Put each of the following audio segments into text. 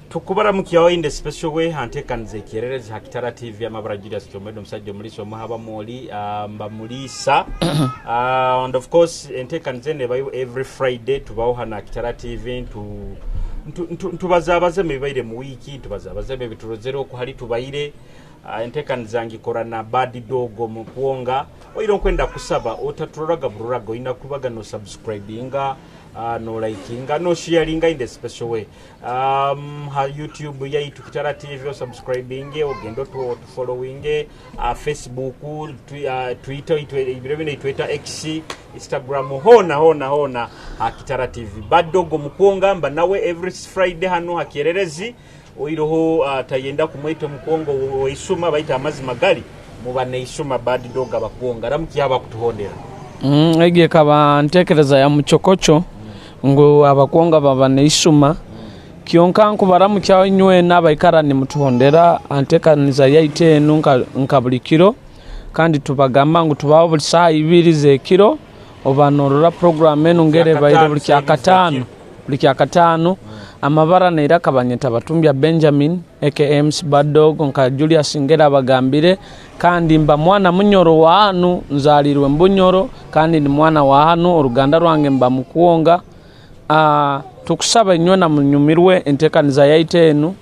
tukubara mukiyawo in the special way hantekanze kiererezi hakitara TV amabara Julius Kyomedo musajja muliso muhaba moli mbamulisa and of course entekanze ne bayo every Friday tubaho hana hakitara TV tubazabaze mebaire mu wiki tubazabaze bebiturozero ko hari tubaire entekanzangi korana bad dogo mu kuonga oiro kwenda kusaba otaturaga bururago ina kubaga no subscribinga no likinga no sharinga in the special way ha YouTube ya Kitara TV subscribing ogendo to following Facebook Twitter Twitter X Instagram hona Kitara TV badogo mukonga mba nawe every Friday hano hakiererezi oiroho tayenda kumwito mukongo oisuma baita amazi magali mubane isuma bad dog abakonga ramki aba kutuhondera ege kaba ntekereza ya muchokocho ngo abakonga babane isuma kionka nkubaramu kyawo nywe nabaikara ni mutuhondera antekaniza yaite nunka nkabulikiro kandi tubagamba ngo tubaho buli saa 2 ze kiro obanorora program enungere bayire buli kyakatano amabara neira kabanyeta batumbya Benjamin AKMs Badog nka Julius Ngera bagambire kandi mba mwana munyoro wa hanu nzalirwe mbunyoro kandi ni mwana wa hanu uruganda rwange mba mukuonga tukusaba nyona munyumirwe entekaniza yaite enu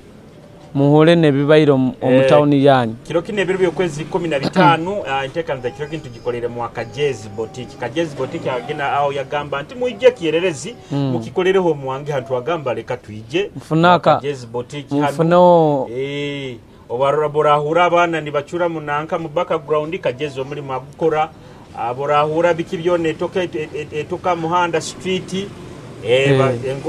muhole ne bibairo omutawuni yanyu kiro kine biro byokwezi 15 entekaniza kiro kintu gikolere mu Kajezi boutique agena aho yagamba nti muije kiererezi mukikolere ho muwange hantu agamba leka tuije mfunaka Kajezi boutique mfuno obarabora hura abana ni bacura munanka mu background Kajezi omuli magukora aborahura bikibyone etoka muhanda street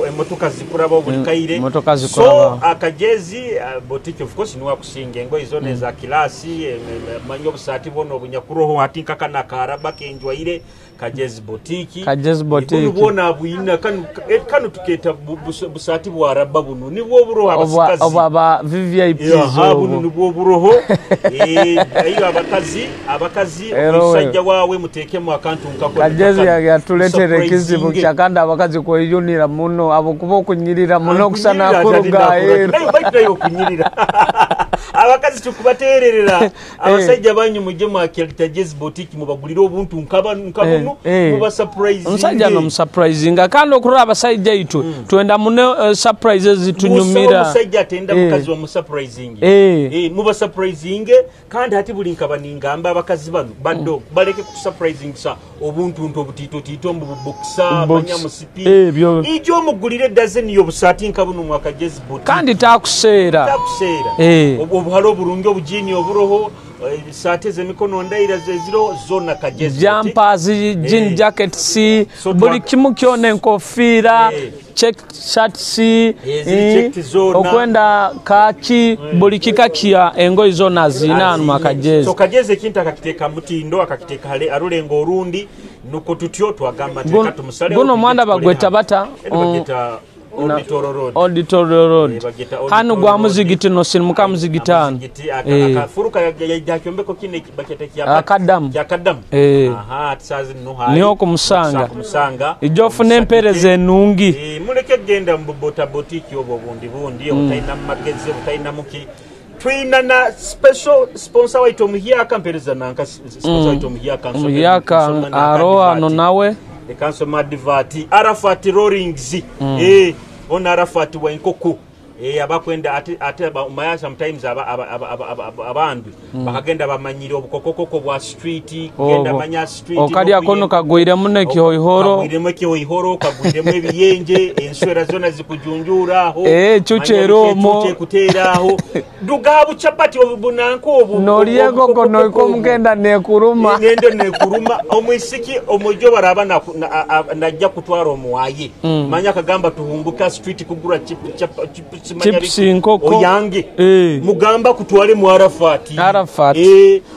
emotoka zikuraba buli kaire so Akajezi boutique of course niwa kusinga ngo izone za kilasi manyo busati bono obunyakuroho hatinka kana karaba kenjwaire Kajezi boutique ubona buina kanu tuketa busati bwaraba bunu nibwo buroho abasikazi aba VIP zo bunu nibwo buroho ayo abakazi omusajja wawe muteke mu account nkako Kajezi yatuletere kizibu cyakanda abakazi ko yunira muno abo kubo kunyirira muno kusana kuruga bayo kunyirira abakazi tukubatererera abasajja banyu mujye mu Kajezi boutique mubagulira obuntu nkabunu muba surprise unsajja no surprising kandi okurura abasajja itu twenda muno surprises tunyumira umusajja atenda mukazi wa mu surprising muba surprising kandi hati buli nkabaninga amba abakazi bano bado baleke ku surprising sa obuntu nto butito mbu boxa banyamusipi ijo mugulire dozen yo busati nkabunu mu Kajezi boutique kandi takusera obuhalo burungi obujini oburoho sate ze mikono ndaira zero zona Kajezi jumpers jean jackets buli kimu kyone nkofira check shirts okwenda kaki buli kikakia engo zona zinanu makajezi so Kajezi kintu akakiteka mutindo akakiteka hale arulengo orundi nuko tutyo twagamba teka tumusale buno mwanda bagweta bata Auditorial Road hanu gwa muzigiti no sinmuka muzigitano akafuruka yakyombeko kine bakete akadam tsazi no hari niho kumusanga ijofu nempereze nungi muleke genda mbota boutique obo bundi utaina mageze utaina muki twina na special sponsor wa itomuhiaka mpereza nanka sponsor wa itomuhiaka aroa no nawe the council madivati Arafat Rollings ona Arafat wa inkoko abakwenda ate umaya sometimes abandu bakagenda bamanyire obukokoko bwa street genda manya street okali akono kagwire munne kihoihoro kagwiremo ebiyenje enswera zona zikujunjuraho chucheromo kuteraho dugabu chapati obunanko obu noliyego kono ko mugenda nekuruma omwisiki omojo baraba najja kutwara omuwaye manya kagamba tuhumbuka street kugura chips nkoko oyange mugamba kutwale mu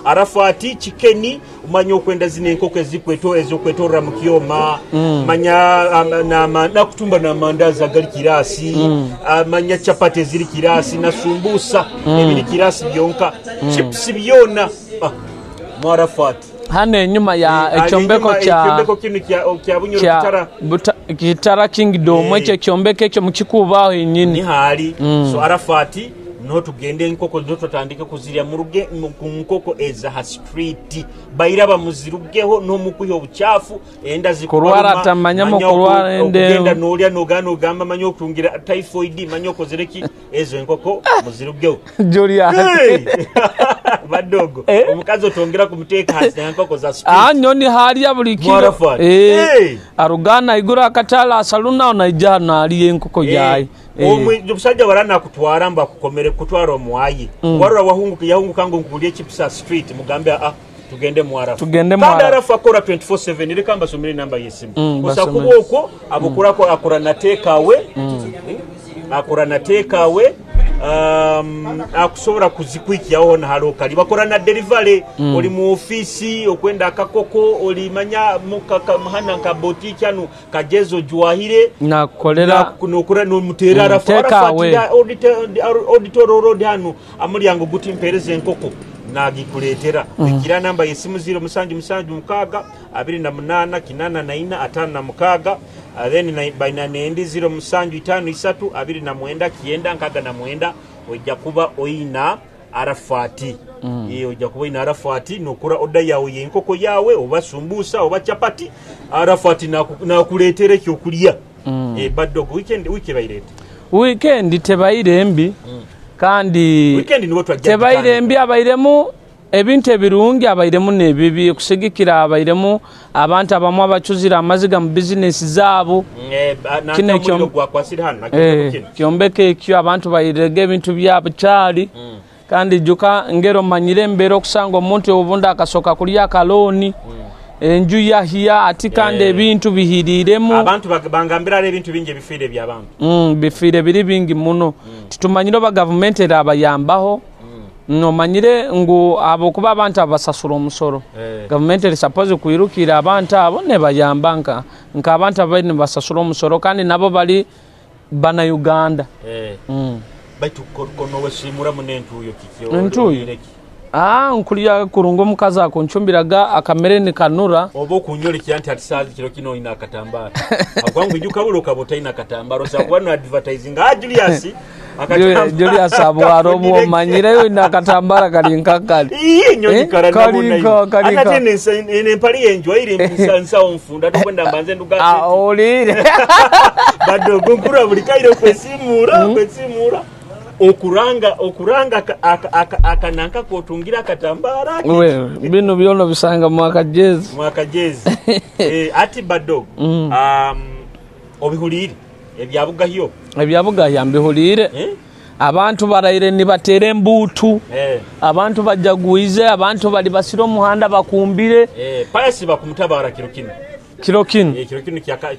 Arafati chikeni umanyo kwenda zine nkoko ezokwetora mu Kioma manya na kutumba na mandazi agali kirasi manya chapati ziri kirasi na sumbusa ebiri kirasi byonka chips byona mu Arafati hano enyuma ya ekyombeko kya Bunyoro kitara Kingdom ekyo ekyombeko ekyo mukikubaho enyini ni hali so Arafati no tugende enkoko zo tutandike kuzirya mu nkoko eza street bayiraba muzirugeho no mukuyo obuchafu enda zikurwara tamanya mu kurwara enda nolya nogano gamba manyo okungira typhoid manyo kozereki ezo enkoko muzirugeho Julia badogo omukazi otongera kumuteka hasi enkoko za street nyoni hali ya buli kilo arugana igura akatala asaluna onaijana ali enkoko yayi omwe jobusajja barana kutwara mba kukomere kutwara omwayi warura yahungu kango nkulie chipsa street mugambe tugende mwarafa kandi Arafa akora 24/7 iri kamba somere namba yesimu osakuba okwo abokurako akora na take away akusobora kuzikwikiyaho na halokali bakora na delivery oli mu office okwenda akakoko oli manya muhana nka boutique anu kajezo jwahire na kolera kunokura no mutera Arafa auditor road anu amulyango guti mpereze enkoko nagikuletera igira namba yesimu 0776 28 kinana na 4 then by nanendi 0753 29 kienda nkaga na mwenda ojja kuba oina Arafati ojja kuba oina Arafati nokura oda yawe yenkoko yawe oba sumbusa oba chapati Arafati nakuletera kyokulya baddo weekend tebaire mbi kandi weekend niwo twajja tebaire mbi abairemu ebintu ebirungi abairemu nebibi kusigikira abairemu abantu abamu abachuzira amaziga mu business zaabo kino gwakwasira kyombeke ekyo abantu bayirege ebintu byabo cyali kandi juka ngero manyire mbero kusanga omuntu obunda akasoka kulya kaloni enju yahia ati kandi ebintu bihiriremu abantu bangambira ebintu bingi bifire by'abantu bifire biri bingi muno titumanyiro ba government era abayambaho no manyire ngo abo kuba abantu abasasura omusoro government is supposed kuirukira abantu abo ne bayambanka nka abantu abane basasura omusoro kandi nabo bali bana Uganda baitu kono wesimura munentu uyo kikyo nkuliya kurungo mukaza akonchumbiraga akamere ni kanura obo kunyole kyanti atisazi kiro kino ina katambara akwangu ijuka bulo kabota ina katambaro sakwano advertising Julius Julius abwaro bo manyire ina katambara kalinkakali nyonyi karana anatene ene pali enjoy iri msansa omfunda tukwenda mbanze nduga olire bado gonkura buli kairo kwesimura okuranga akananka kotungira katambara we bino byono bisanga mwaka jezi ati badog obihulire ebyabuga yambihulire abantu baraire ni batere mbutu abantu bajaguize abantu bali basiro muhanda bakumbire payasi bakumutabara kirokino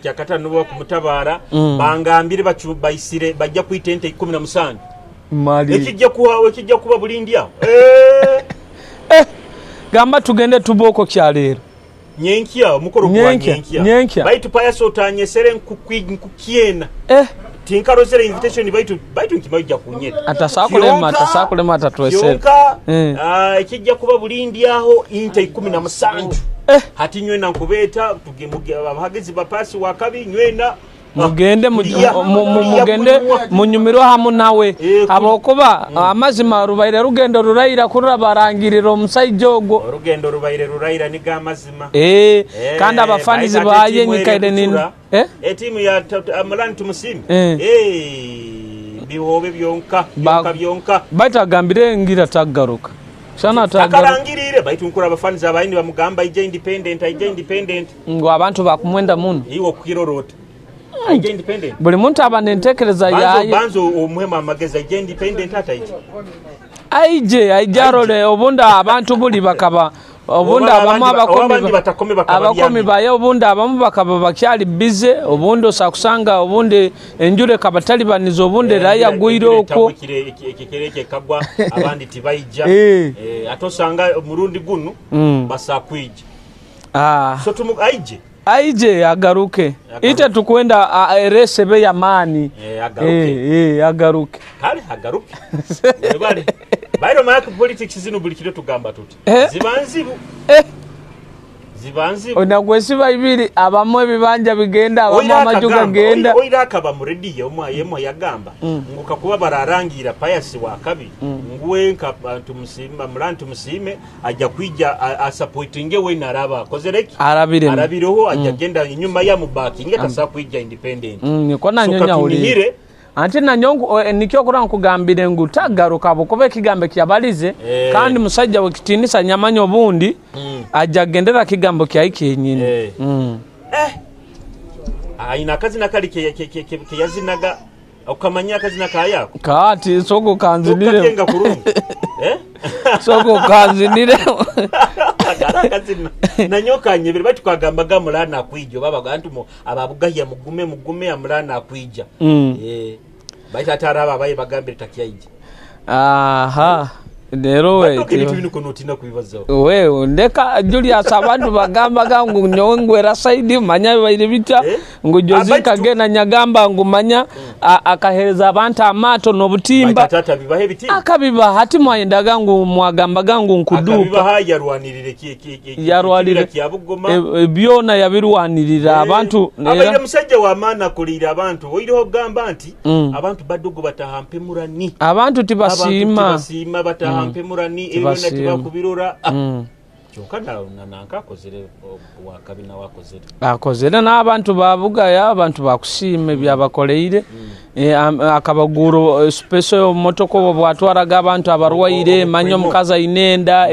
kyakata nubo kumutabara bangambire baisire bajja kuitente 17 mali ekijja kuba bulindia gamba tugende tuboko kyalero nyenkia mukoro kwa nyenkia baitu payaso tanyesere nkukiena tinkarozere invitation baitu nkimajja kunyeta atasakulema tatwesere ekijja kuba bulindia aho inte 17 hati nywena nkubeta tugemuge abahagezi bapasi wakabi nywena mugende munyumiro hamu nawe abokuba amazima rubaire rugendo rurayira kurura barangiriro musaijogo rugendo rubaire rurayira niga amazima kandi abafanizi baye nyikaide nini timu ya Amalan tumusimu bihobe byonka batagambire ngira tagaruka sana takarangirire baitu nkura abafanizi abayindi bamugamba ije independent ngo abantu bakumwenda muno iwo kukirorota independent buli muntu abanentekereza yaye banzo omwema amageza independent hata ije aijarole obunda abantu buli bakaba obunda abakomi baye obunda abamu bakaba bakyali bize obundo sakusanga obunde enjure kabatalibanizo obunde raya guiroko ekikereke kagwa abandi tibaija atosanga murundi gunu basakwije so tumu aije agaruke ite tukwenda eresebe ya mani agaruke kale agaruke bale bairo mark politics zino bulikire tugamba tuti zibanzibu zibanzi onagwesiba ibiri abamu ebibanja bigenda abamu amajuga genda oira akaba mu radio omwayemo yagamba nguka kuba bararangira payasi wa kabi ngwenka bantu musimba mulantu musime ajja kwija supporting we naraba kozereki arabireho ajja genda inyuma ya mubaki ngeta sa kwija independent niko nanyonya uli anti nanyongo nikyo kuranga kugambire ngutagaruka bukobe kigambe kyabalize kandi musajja wekitinisa nyamanyo bundi ajja gendera kigambo kyayike nyine aina kazi nakali ke yazinaga ukamanya kazi nakayako kati soko kanzinire ukakenga kurungu soko kanzinire karakazina nanyoka nyebere batukagamba mulana kwijo baba bantu ababugaya mugume amulana kwija baita taraba baye bagambire takyaije aha Dero we ndeka Julius abantu bagamba gangu nyongwera side manya baire bita ngo Jozika gena nyagamba ngumanya akahereza abantu amato no butimba akabiba hati mwayenda gangu mwagamba gangu nkuduka akabiba yarwanirire yarwanirire byona yabirwanirira abantu abaire musajja wa maana kulira abantu oiriho gamba anti abantu badugo batahampemurani abantu tibasima Pemurani ebona tibakubirora cyokana nankakozere wakabina wakozere akozere n'abantu babugaya abantu bakusime byabakoleire akabaguro special motoko bwatwaraga abantu abarwaire manyo mukaza inenda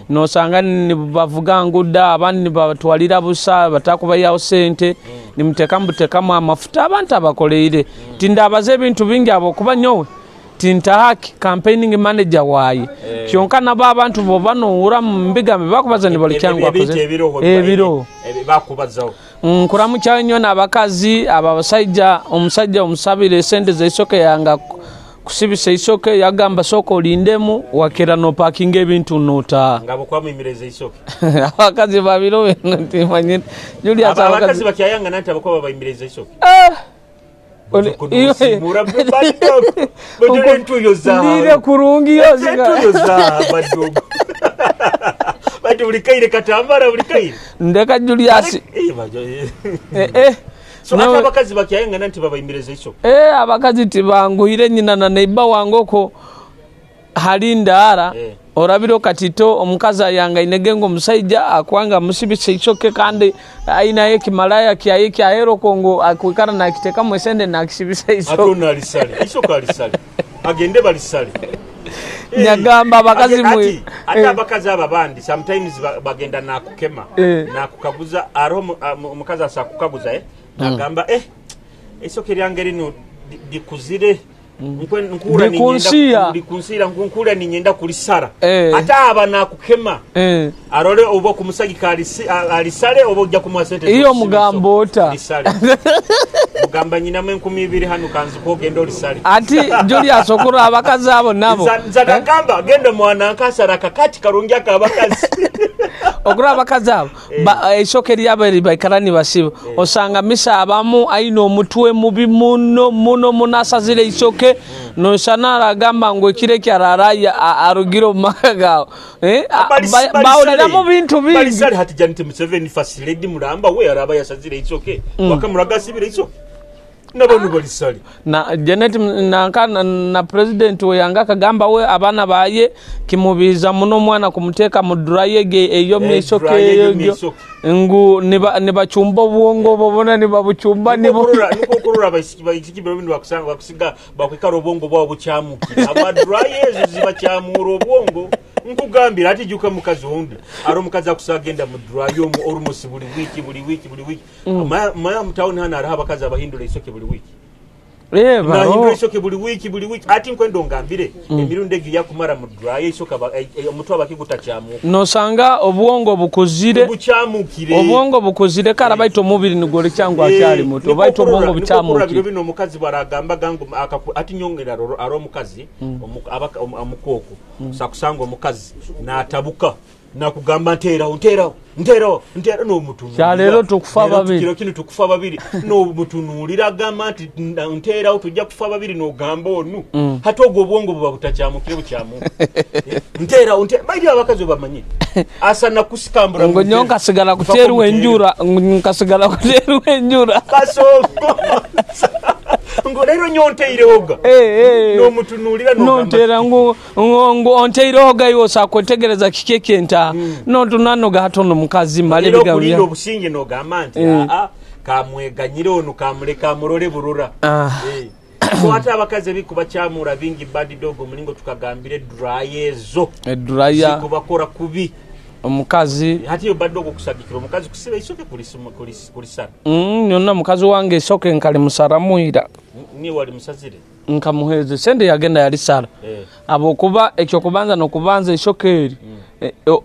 no sangani bavuga nguda abandi batwalira busa batakubayaho sente nimutekamu amafuta abantu abakoleire tindabaze bintu bingi abo kuba nyowe Tintahaki campaigning manager wayi kyonka nabo abantu bo banoura mbigambe bakubaza ni bali cyangwa akoze ebiro bakubazaho nkuramu cyanyo nabakazi ababasajja omusajja omusabire sente zaisoke yanga kusibisa isoke yagamba soko lindemu wakera no parking ebintu nota ngabo kwa mimireze isoke abakazi babiro ntimanye Julius abakazi bakyayanga nanta bakwa bayimireze isoke Nire kurungi yoza badogo bati ulikaire katambara ulikaire ndeka Julius so no, abakazi bakyayenga nanti babayimireze iso abakazi tibanguire nyina na neiba wangoko halindara orabiro katito omukaza yanga inegengo musajja akwanga musibise isoke kandi aina yeki malaya kyayeki ahero kongo akwikana na kiteka mwesende na kisibise isoke atona alisali isoka alisali agende balisali nyagamba abakazi mwe ati abakazi ababandi sometimes bagenda na kukema na kukaguza aromo omukaza asakukaguza agamba isoke lyangeri no dikuzire nkura ninyenda kulisara ata abana kukema arole obo kumusagika alisale obo ujja kumwasente iyo mugambo ota mugamba nyina mwe 12 hanu kanzu ko gendo lisale ati Julius okura abakazi abo nabo nzagamba genda mwana nkasara kakati karungi akabakazi okura abakazi abo isoke lyabere bakarani basibo osanga misa abamu aino mutwe mubi muno munasazile isoke no sanara gamba ngo kire kyararaya arugiro makagao baulira mu bintu bingi balisali hati Janet Museveni fasiledi mulamba we araba yasazile isoke wakamuraga sibire isoke nabonu balisali na Janet na president we yanga kagamba we abana baye kimubiza muno mwana kumuteka mu drayege eyo mwisoke eyo ngu niba chumba buongo babona niba buchumba nibo nuko abayisiki babindi bakusiga bakwikara obongo bwa buchamu aba drayege ziba chamuro obongo nkugambira ati juka mukazi wundi aro mukazi akusagenda mu drayo mu almost buli wiki maya mtown hana araba kaza abahindura isoke buli wiki na hindura isoke buli wiki ati nkwendo ngambire emirundi egiya kumara mu drayo isoka omutwa bakiguta chamu no sanga obwongo bukuzire buchamukire obwongo bukuzire kala baito mubiri nigole cyangwa acyari muto baito obwongo buchamukire bino mukazi baragamba gangu ati nyongera aro mukazi amukoko sakusanga omukazi na atabuka nakugamba ntera no mutunu ya lero tukufa babiri kiro kino tukufa babiri no mutunu liragamba nti ntera tujja kufa babiri no gamba onu hata ogwo bwongo buba butakyamukire bukyamu ntera bayi abakazi bamanyi asana kusikambura ngo nyonka sigala kuterwa enjura nkasigala kuterwa enjura kasoko ngo lero nyonteire oga no mutunulira no nontera ngo onteire oga yosa kwetegereza kikeke enta no tunano gatono mukazi male biga bya obusinge no gamanti kamweganyire onu kamuleka murore burura so hata abakazi bikuba cyamura bingi bad dog mulingo tukagambire dryezo dryer kubakora kubi omukazi hati yo bad dog kusagikira omukazi kusiba isoke kulisana nonna mukazi wange isoke nkali musaramuira ni wali musazire nkamuheze sende yagenda yali sala abokuba ekyo kubanza no kubanza ishokeri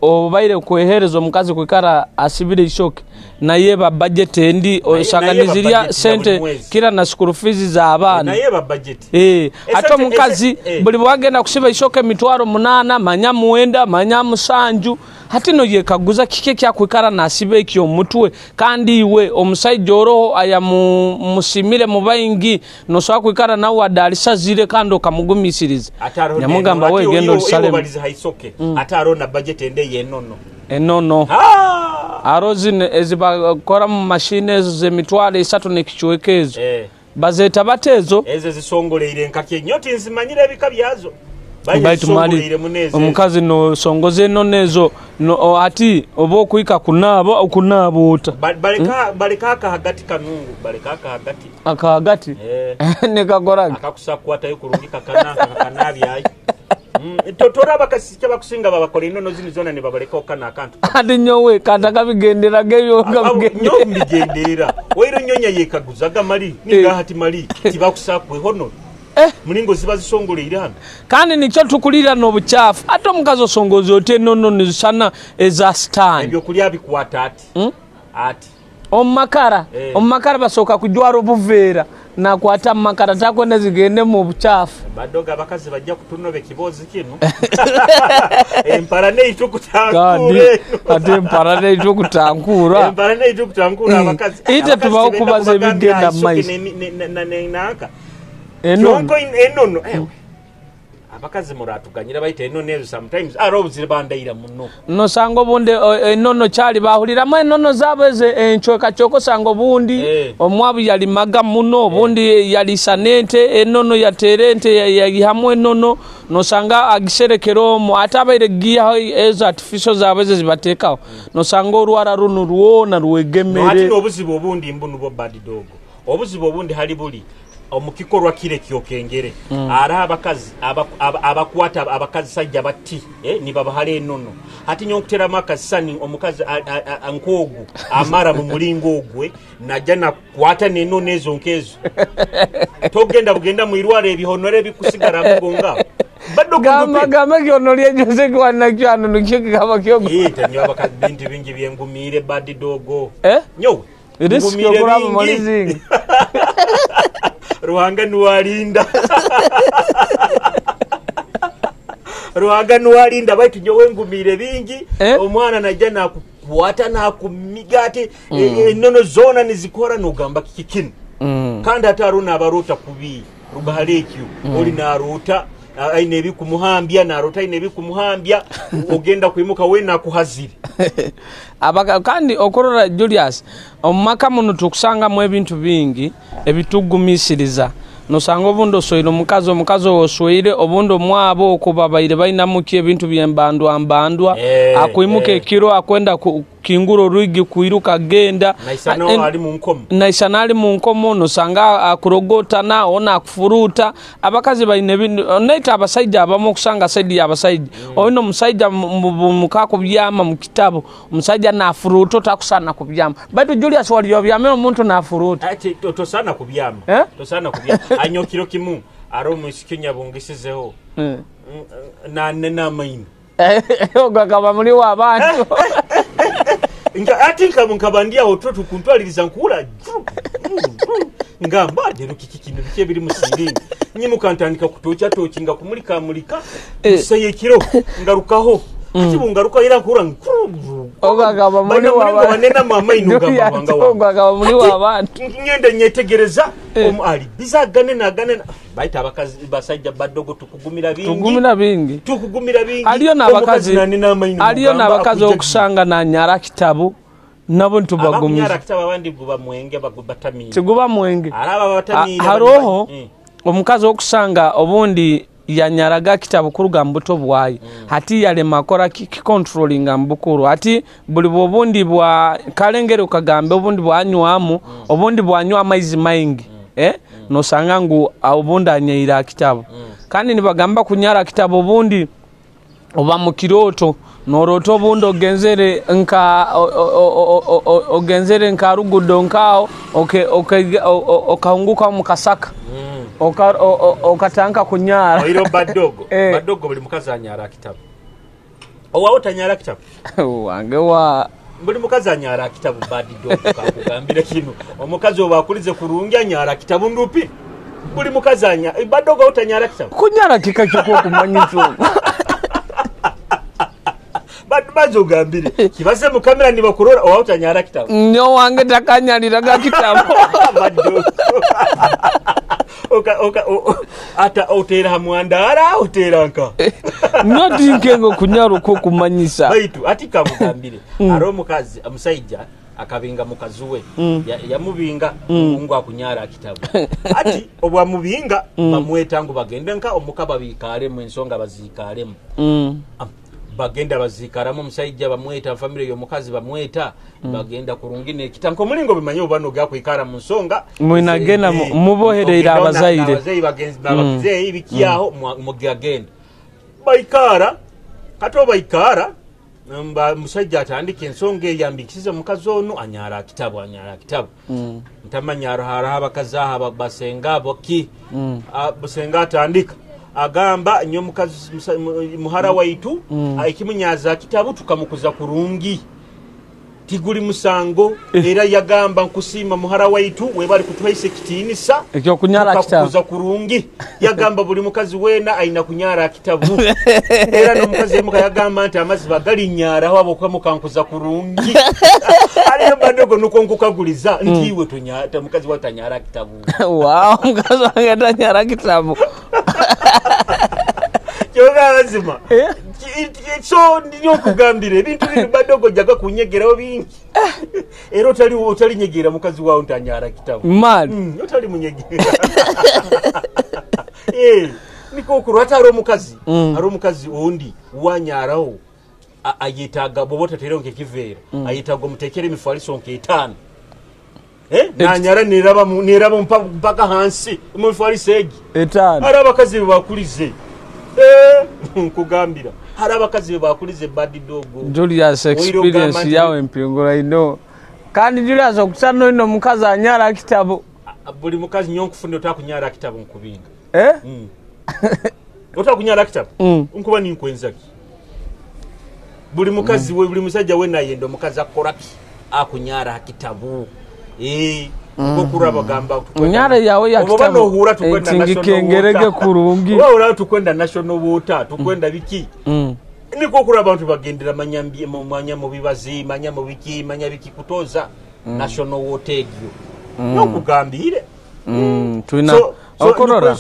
obaire kwehereza omukazi kwikara asibire ishoke naye ba budget endi osanganiziria sente kila na school fees za abana naye ba budget ato mukazi buli bwagenda kusiba ishoke mitwaro 8 manya muenda manya musanju hatino yekaguza kike kya kwikara nasibe ekyo mutwe kandi iwe omusaijo oro aya musimire mubayingi no swa kwikara nawe adalisa zire kando kamugumisiriza nyamugamba we gendo Salem baliza haisoke ataro na budget ende enono arozi ezibakora mu machine ze mitwale 3 nekichwekezo bazeta batezo eze zisongoleire nkake nyoti nzimanyire ebika byazo baytumali omukazi no songoze nonezo no ati obo kuika kunabo okunabuta baleka hagati kanungu baleka hagati akahagati nekagoraga akakusakwata yokurungika kanabi ayi totora bakasike bakusinga babakora inono zini zona ne babaleka okana akantu ati nyowe kataka bigendera geyo bigendera oiro nyonya yekaguzaga mali ninga hati mali tibakusakwe hono muningo ziba zisongolera hano kandi nicho tukulira no buchafu ato mukazo songozi ote nono nizana eza stand ebyo kulya bikwata ati omakara basoka kujwaro buvera na kwata makara takwenda zigende mu buchafu badoga bakazi bajja kutunobe kibozi kino emparane itukutankure ate emparane itukutankura abakazi ite tubaho kubaze bigenda maisi naka enono abakazi muratuganyira bayita enono sometimes arobuzire bandaira muno no sango bunde enono chali bahulira mwe enono zabeze enchweka choko sango bundi omwabu yali maga muno bundi yali sanente enono ya terente ya hamwe enono no sanga agiserekero mu atabaire giya eza artificial zabeze zibatekaho no sango ruara runu ruona ruegemere no ati obuzibo bundi mbunu bo bad dog obuzibo bundi hali buli omukikorwa kire kyokengere ara abakazi abakwata abakazi sajja batti ni babahale enono hati nyonkutera makazi sani omukazi ankogu amara mu mulingo ogwe najana kwata nenono ezo nkezo togenda bugenda mu irware ebihonore bikusigara mugonga bado gama kyonolye jose kwana kyano nukike kaba kyogo tanyo abakazi bintu bingi byengumire bad dogo nyowe risk yokora mu malizingi Ruhanga nuwalinda baitu nyowe ngumire bingi omwana najja nakukwata nakumigate enono zona nizikora nogamba kikikino kandi ataruna abarota kubi rubahalekyo oli narota aine bikumuhambya narota aine bikumuhambya ogenda kwimuka we nakuhazire abaka kandi okorora Julius omaka muno tukusanga mu ebintu bingi ebitugumisiriza no sango bundo soiro mukazo osweire obundo mwabo okubabaire baina mukie ebintu byembandwa akuimuke kiro akwenda kinguro ruigi kuiruka genda naisana ali mu nkomo no sanga akurogota na ona akufuruta abakazi baine bintu naita abasaija abamo kusanga saidi abasaija ono musaija mukako byama mu kitabo musaija na furuto takusana kubyama bado Julius waliyo byama omuntu na furuto ati tosana kubyama tosana kubyama anyokiro kimu aro musikinya bungisizeho na nena maini oga kama muri wabantu ati nkabandia ototo kuntwaliriza nkula ngamba dero kikikino bike biri musirini nyimu kantandika kutocha tokinga kumulika seye kiro ngarukaho kibungaruka ira nkura ogagaba muri wanena mama inuga banga ogagaba muri wabantu ngende nyetegereza ali bizagane nagane baita abakazi basajja badogo tukugumira bingi aliyo nabakazi okusanga na nyara kitabu nabo ntubagumira nyara kitabu abandi guba mwenge bagubatamira tiguba mwenge araba batamira haroho omukazi okusanga obundi yanyaraga kitabu kuruga mbuto bwayi hati yale makora controlling ambukuru hati buli bobundi bwa kalengere ukagambe obundi bwanywamu obundi bwanywa amaizi maingi no sanga ngu obundi anyeira kitabu kandi nibagamba kunyara kitabu obundi oba mu kiroto noroto obundi ogenzere nka rugudo nkao okaunguka mu kasaka okatanka kunyara oiro badogo buli mukazi anyara kitabu owawo tanyara kitabu wange wa buli mukazi anyara kitabu badogo kakugambira kino omukazi obakulize kurungi anyara kitabu ndupi buli mukazi anyara badogo otanyara kitabu kunyara kikakyo kumanyito bazo gambire kibaze mu kamera niba kurora owawo tanyara kitabu nyo wange takanyaliraga kitabu badogo ata otera hamwandara otera nka not inkengo kunyaro ko kumanyisa baitu ati kamugambire aro mukazi amusaija akabinga mukazuwe yamubinga ngo akunyara kitabu ati obwa mubinga bamweta ngo bagende nka omukaba bikale mu ensonga bazikalemu bagenda bazikaramu musaijja bamweta family yo mukazi bamweta bagenda kurungine kitanko mulingo bimanyo ubano gya kwikara mu nsonga mwinagena muboherera abazaire bagize ibikiyaho mugagenda baikara kato baikara musajja atandike ensonga yambikisize mukazi ono anyara kitabu ntamanyaro haraba kazaha basenga boki basenga atandika agamba nyo mukazi muhara waitu aikimunyaza kitabu tukamukuza kurungi tiguli musango era yagamba nkusima muhara waitu webali kutwaise kitinisa ekyo kunyara kitabu kuza kurungi yagamba buli mukazi wena aina kunyara kitabu era no mukazi muka yagamba nti amazi bagali nyara wabo kamukankuza kurungi aliyo badogo nuko nkukaguliza ntiwe tunyata mukazi watanyara kitabu wow mukazi watanyara kitabu Yoga lazima so niyo kugambire bintu bino badogo jaga kunyegeraho bingi ero otali nyegera mukazi wawe ntanyara kitabu man otali munyegera niko kurata aro mukazi ondi wanyaraho ayitaga bobota terero nkekivera ayitaga mutekere mifaliso nke 5 nanyara niraba mpaka hansi mufalisegi 5 araba kazi bakulize nkugambira haraba kazi bakulize badi dogo Julius experience yawe mpingura ino kandi Julius okusano ino mukazi anyara kitabu buli mukazi nyonkufunda otakunyara kitabu nkubinga otakunyara kitabu nkuba ninkwenzaki buli mukazi we buli musajja we nayendo mukazi akoraki akunyara kitabu ngokura bagamba unyara yawe ya kitabu tingikengerege kurungi wala tukwenda national water tukwenda biki niko kura abantu bagendera manyambi mwanya mu bibazi manya mu biki manya biki kutoza national water egyo no kugambire tuina okorora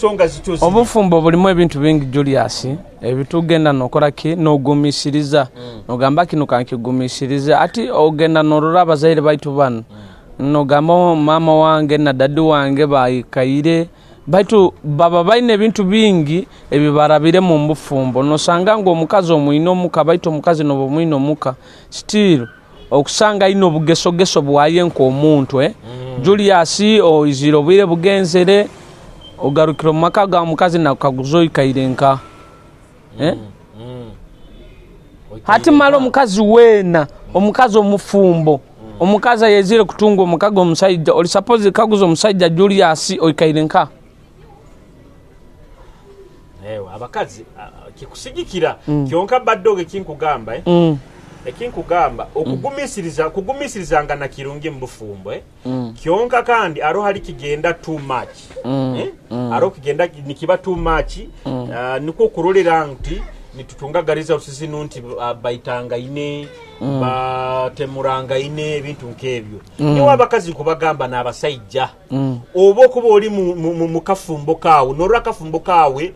obufumbo bulimo ebintu bingi Julius ebitugenda nokora ki nogumisiriza nogamba kino kankigumishiriza ati ogenda norora abazaire baitu bano nogamo mama wange na dadi wange bayikaire baitu baba baine ebintu bingi ebibarabire mu mbufumbo nosanga ngo omukazi omwino muka baitu omukazi no mwino muka still okusanga ino bugeso bwaye nko omuntu Julius iziro bwire bugenzere ogarukiro maka ga omukazi na kaguzo ikairenka hati malo omukazi wena omukazi omufumbo omukazi yezire kutunga omukago omusajja oli suppose kaguzo omusajja Julius oikairenka abakazi kikusigikira kyonka baddoge kinkugamba ekinkugamba okugumisiriza nga nakirungi mbufumbo kyonka kandi aro hali kigenda too much aro kigenda nikiba too much niko kurolera nti nitutungagaliza usisinu nti baitanga ine batemuranga ine ebintu nkebyo niwo abakazi kubagamba n'abasajja oba okuba oli mu kafumbo kaawe norra kafumbo kaawe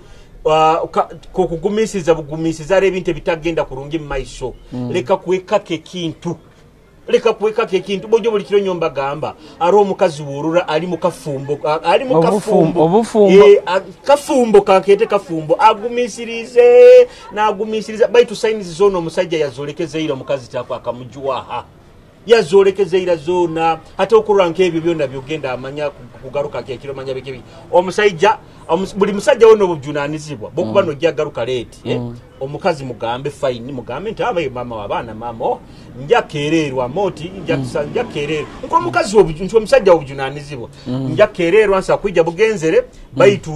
kokugumisiza bugumisiza ebintu bitagenda kurungi mu maiso leka kwekaka ekintu bojo buli kiro nyomba gamba ari omukazi worura ali mu kafumbo kafumbo kakete kafumbo agumisirize baitu signs zone omusajja yazolekezeira omukazi tako akamujuwaha yazolekezeira zona hata okuranka ebyo byonna byogenda amanya kugaruka kekiro manya bekebi omusajja buli musajja wono obujunanizibwa bokuba no jagaruka late omukazi mugambe fine mugambe nti abaye mama wabana mama njakererwa moti njakererwa nko mukazi obujunjo omusajja obujunanizibwa njakererwa nsa kwijja bugenzere baitu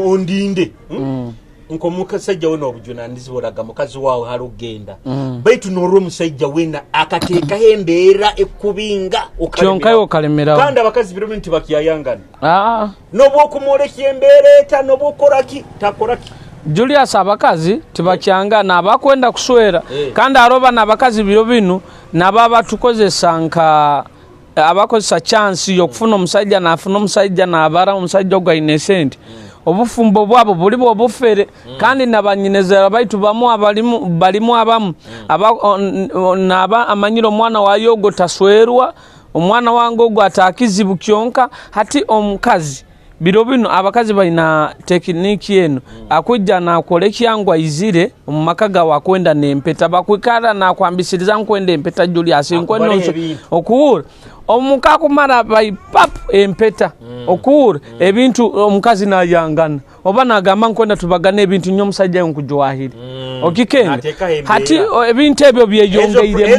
ondinde nko mukasajja wono obujunanizibwa laga mukazi wawe halugenda baitu norwo musajja wena akateeka hembeera ekubinga okionkayo kalemera kandi abakazi biro nti bakiyayangana nobwo kumoleki embeera nobwo koraki takoraki Julius abakazi tibakyanga nabakwenda kuswera kandi aroba nabakazi biro binu nababa tukozesa nka abakozesa chance yokufuna omusajja nafuna omusajja nabara omusajja ogwa innocent obufumbo bwabo buli bwobufere kandi nabanyinezera baitu bamu balimu abamu naba amanyiro omwana wa yogo taswerwa omwana wango ogwo atakizibu kyonka hati omukazi biro bino abakazi balina tekiniki eno akujja nakole kyangwa izire omumakaga wakwenda nempeta bakwikara nakwambisiriza nkwenda empeta Julius nkwenda okuwura omukakumara bayipap empeta okuwura ebintu omukazi nayangana oba nagamba nkwenda tubagana ebintu nyo musajja nkujwahiri okikende hati ebintu ebyo byeyongeire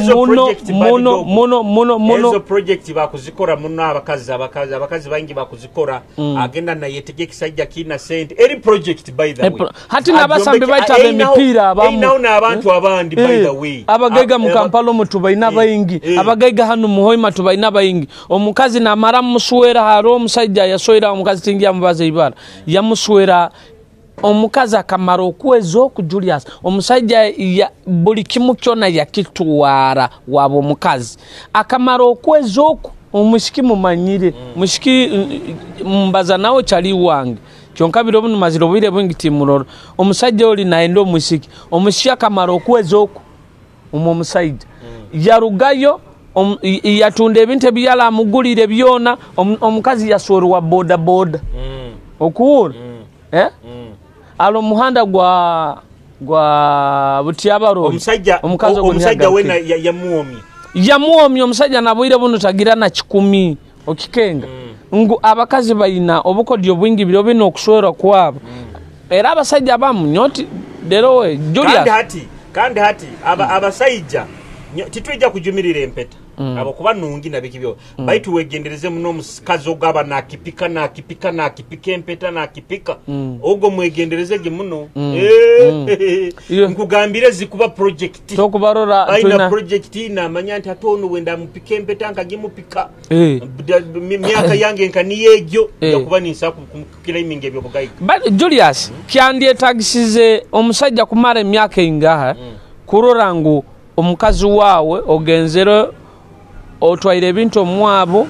muno ezo project bakuzikora muno abakazi bangi bakuzikora agenda na yetege kisajja kina sente eri project by the way hati nabasambe baitabe emipira abamu naona abantu abandi by the way abagaiga mu Kampala mutubaina bayingi abagaiga hanu muhoima tubaina bayingi omukazi na mara muswera haro musajja yasoira omukazi tingia mubaze ibara yamuswera omukazi akamaro okwezo ku Julius omusajja ya buli kimu kyona yakitwara wabo omukazi akamaro okwezo omushiki mumanyire mushiki mbaza nawo chali wange kyonka biro bunu maziro bire bwingiti muroro omusajja oli naendo mushiki omushiki akamaro okwezo omusajja yarugayo yatunda ebintu byala mugulire byona omukazi yasorwa boda okuwura alo muhanda gwa butyabaro omusajja wena yamuomye omusajja nabwire buno tagira na 10 okikenga ngu abakazi bayina obukodyo bwingi biro bino okuswera kwabo era abasajja bamu nyoti derowe Julia kandi hati abasajja titwijja kujumirira empeta abo kuba nungi nabikibyo baitu wegendereze muno omukazi ogaba nakipika empeta nakipika ogo mwegendereze ge muno nkugambire zikuba project tokubarora aina project ina manya nti atono wenda mupika empeta nkagimupika myaka yange nkaniyejo yakuba ninsa kumukilaiminga ebyo bugaiga but Julius kyandie tagisize omusajja kumara emyaka ingaha kurora ngo omukazi wawe ogenzero otwaire ebintu omwabo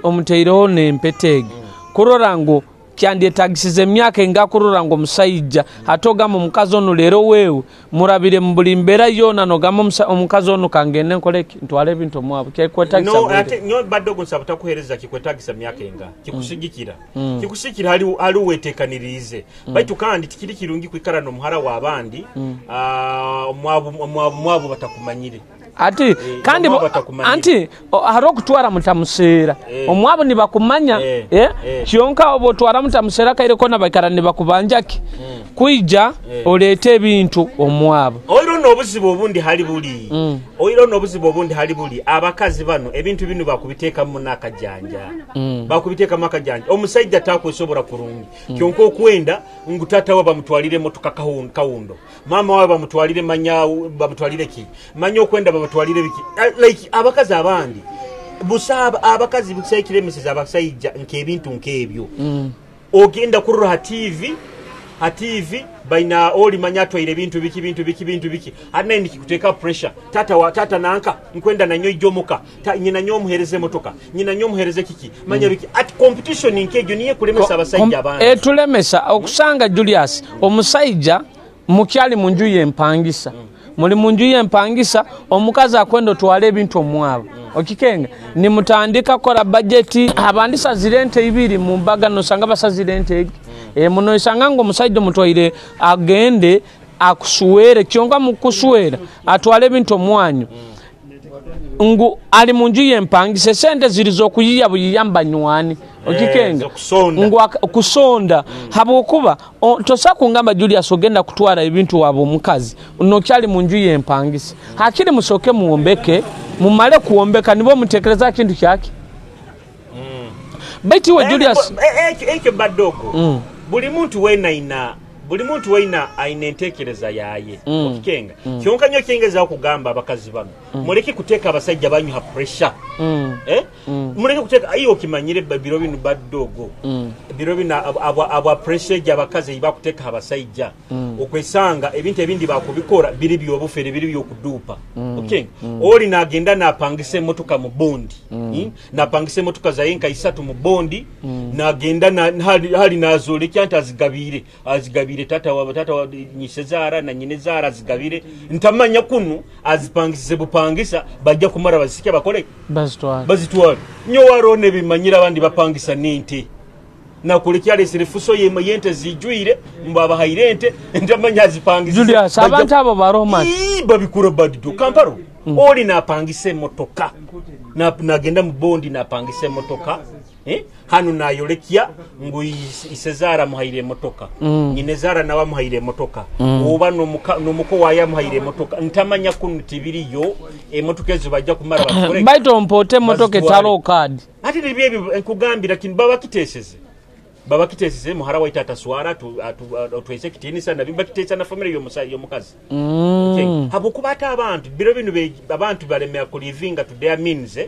omuteireho nempetege kurora ngo kyandie tagisize emyaka engakurora ngo musajja hatoga mu mukazi ono lero wewe murabire mbulimbera yona nogamo omukazi ono kangene nkoleki ntwale ebintu omwabo kyekwetagisa no ate nyo baddo gonsabuta kuhereza kikwetagisa myaka enga kikusigikira ali wetekanirize baitu kandi tikiri kirungi kwikara no muhara wa abandi omwabu batakumanyire ati kandi anti haro kutwara mutamusera omwabo ni bakumanya kyonka obo twara mutamusera kaire kona bakara ni bakubanjaki kuija olete ebintu omwabo oiro nobuzibo obundi hali buli abakazi bano ebintu binu bakubiteeka mu nakajanja bakubiteeka mu nakajanja omusajja takwesobora kurungi kyonka okwenda ngutata wa bamutwalire motoka kawundo mama wa bamutwalire bamutwalire ki manyo okwenda batwalire biki like abakazi abandi busaba abakazi busaikire message abasajja nke ebintu nkebyo ogenda kurura TV ativi baina oli manyato ile bintu biki ana ndi kuteka pressure tata nanka nkwenda na nyoy jomuka nyina nyo muhereze motoka nyina nyo muhereze kiki manya biki at competition inkejo niye kulemesa abasajja abantu tulemesa okusanga Julius omusajja mukyali munju yempangisa muli munju yempangisa omukazi akwendo twale ebintu omwabo okikenga ni mutandika kola budget abandisa zirente ibiri mu mbaga no sanga basazirente muno isanga ngo musajja mutwaire agende akusuwere kyonga mukusuwera atwale ebintu omwanyu ngu ali munju yempangisa sente zirizo kuyiya buyamba nywani okikenga ngu kusonda habokuba tosa kungamba Julius ogenda kutwara ebintu wabo mukazi nokyali munju yempangisa hakiri musoke muombeke mumale kuombeka nibo mutekereza kintu kyaki beti wa Julius eke badoko buli muntu wena aina entekereza yaye okikenga kyonka nyo kingeza okugamba abakazi bano muleke kuteka abasajja banyu ha pressure muleke kuteka ayo kimanyire biro binu baddogo biro bina aba pressure gy'abakazi bakuteka abasajja okwesanga ebintu ebindi bakubikora biri byobufere biri byokudupa okikenga oli nagenda napangise motoka mu bondi napangise motoka za yenka 3 mu bondi nagenda hali nazole kyanta azigabire tata wa nyisezara na nyinezara azigabire ntamanya kunu azipangise bupangisa bajja kumara bazike bakole bazitwale nyo warone bimanyira abandi bapangisa ninte na kulikyale sirifuso yente zijwire mbaba hairente ntamanya azipangisa Julius abantu abo baroma babikura badido kamparo oli napangise motoka nagenda mu bondi napangise motoka hanu nayolekia ngu isezara muhaire motoka nyinezara nawa muhaire motoka oba nomuko waya muhaire motoka ntamanya kunutibiriyo emotoka ezo bajja kumara bakore baito mpote motoka talo card ati nibye nkugambira kin baba kiteseze muhara wa itata swara twese kitini sana bimba kitesa na family yo mukazi habo kubata abantu biro binu abantu balemea kulivinga to their means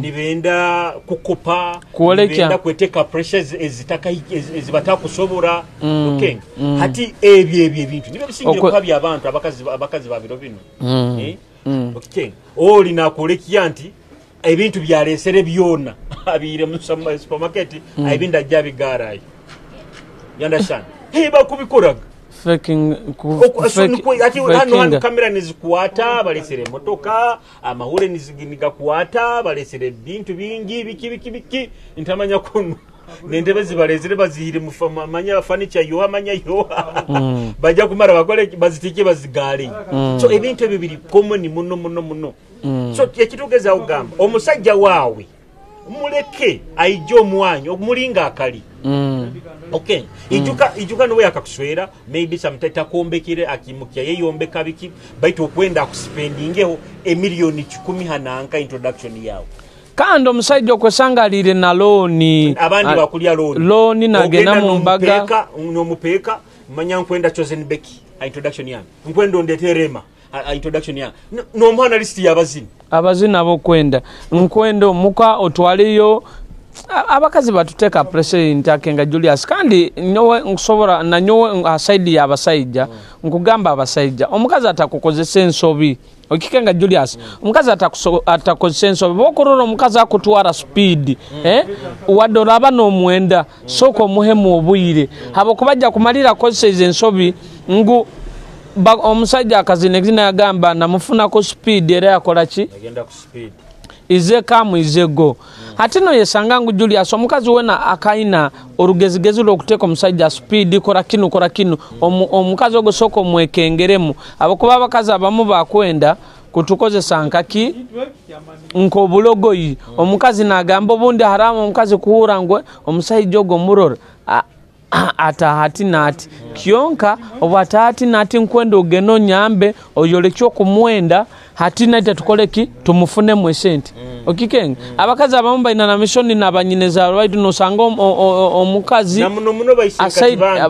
nibenda kukopa nibenda kweteka pressures ezitaka ezibata kusobora okay hati ebye bintu nibe bisingira kwa bya abantu abakazi ba biro binu okay oli na kulekia nti ebintu byalesere byona abire mu supermarket ayibinda jabigarayo you understand heba kubikoraga faking ati hano kamera nizikuata balesere motoka amahule niziginiga kuata balesere bintu bingi biki ntamanya kunu nendebe zibalezere bazihire mufamanya furniture yo amanya yo bajja kumara bakole bazitike bazigale so ebintu ebibiri common muno so ekitugeza ogamba omusajja waawe muleke aijo mwanyo omulinga akali okay ijuka no yakakuswera maybe samtata kombekire akimukya yeyombeka biki baito okwenda akuspendingeho emillioni 10 hananka introduction yawo kando omusajja okwesangalire na looni abandi bakulya looni nagenda mu mbaga n'omupeeka manya nkwenda chosen beki introduction yange nkwenda ondeterema introduction yange n'omwana list y'abazini abo kwenda nkwenda omuka otwaliyo abakazi batuteka pressure ntakenga Julius kandi nyowe nkusobora na nyowe aside ya abasajja nkugamba abasajja omukazi atakukozesa ensobi okikenga Julius omukazi atakukozesa ensobi bokorora omukazi akutwara speed wadora abana omwenda soko muhemu obuyire habo kubajja kumalira kozesa ensobi ngu omusajja akazinegina yagamba namufuna ko speed era yakolaki agenda ku speed ize kamu izego hatino yesanga ngu Julius omukazi wena akaina orugezigezi lokuteka omusajja speed kora kinu omukazi ogosoko mwekengeremu abakuba abakazi abamu bakwenda kutukozesa nkaki nko bulogoyi omukazi nagamba obundi haramu omukazi kuhura ngwe omusajja ogo murora ata hati nati kionka obata hati nati nkwendo geno nyambe oyolekyo kumwenda hati nati tukoleki tumufune mwesente okikenga abakazi abamba ina mission nabanyineza right no sanga omukazi namuno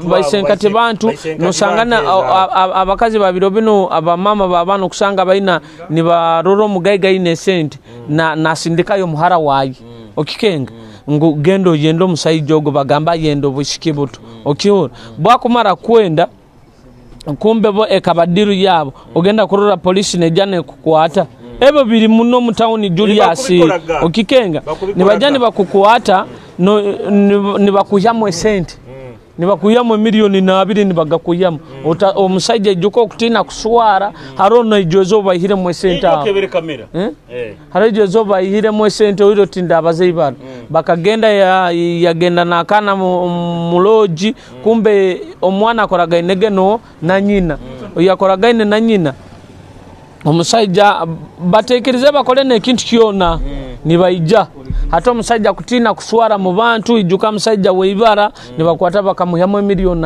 baisenkati bantu no sangana abakazi babiro bino abamama babano kusanga baina ni baroro mugaiga ine sente na sindikayo muhara wayi okikenga ngo gendo yendo musayija ogo bagamba yendo bushikibuto okiona bwakumara kwenda kumbe bo ekabadiru yabo ogenda kurura police nejane kukwata ebo biri muno mu town Julius okikenga nibajani bakukwata no nibakuyamwe sente nibakuyamwe milioni na 2 nibagakuyamwe omusajja juko okutina kuswara harono ijozo bayire mu sente kebere kamera haro ijozo bayire mu sente oiro tinda abazeyibana bakagenda yagenda nakana muloji kumbe omwana akoraga inegeno na nyina oyakoraga ine na nyina omusajja batekerize bakole nekintu kyona nibayija hata omusajja kutina kuswara mu bantu ijuka musajja weibara nibakwata bakamuyamu milioni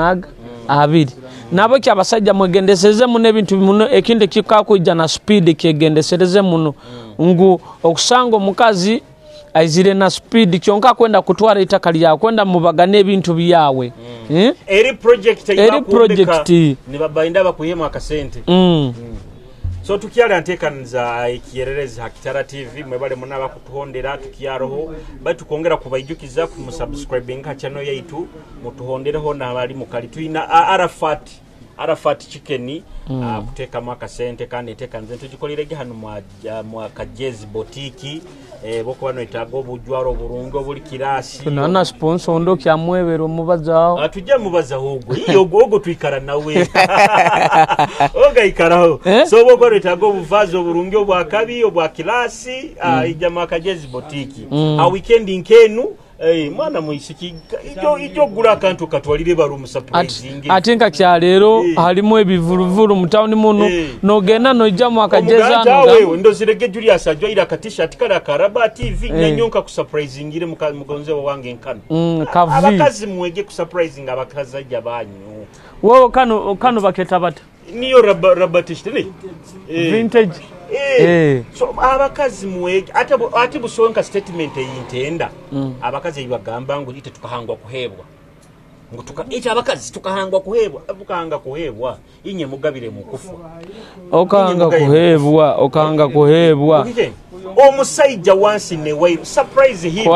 2 nabo kyabasajja mwegendeseze muno ebintu muno ekinde kikakujja na speed kyegendesereze muno ngu okusanga omukazi aizire na speed kyonka kwenda kutwara itakali ya kwenda mubagane ebintu byawe eri project nibabainda bakuyema akasente so tukiala ntekanza ikiyerereza Hakitara TV mwebale munaba kutuhondera tukiyaroho batukongera kubayijukiza ku subscribing ka channel yaitu mutuhondereho nabali mukali tuina Arafat chicken kuteka maka sente kandi tekanze tugikolirege hano mwa Kajezi botiki boko bano itago bujwaro burungo buli kirasi tunana sponsor ndo kyamwebero mubazao atujja mubaza hogo iyo gogo twikara nawe oga ikaraho so boko bano itago buvazo burungo bwa kabi obwa kirasi ijja mwa Kajezi botiki a weekend nkenu mwana muisiki ijo gula kantu katwalire baru musurprising atinka kyalero halimo ebivuruvuru mu town muno no genda no jamu akajeza no wewe ndo zirege Julius ajwa ira katisha atikala Karaba TV nanyonka ku surprising ire mugonze wange nkano abakazi mwege ku surprising abakazi ajja banyu wowe kano baketa bata niyo rabatishite vintage so abakazi mwege ati busonka statement yintenda abakazi ibagamba ngo ite tukahangwa kuhebwa ngo abakazi tukahangwa kuhebwa abukahanga kuhebwa inye mugabire mukufu okahanga kuhebwa omusajja wansi ne way surprise him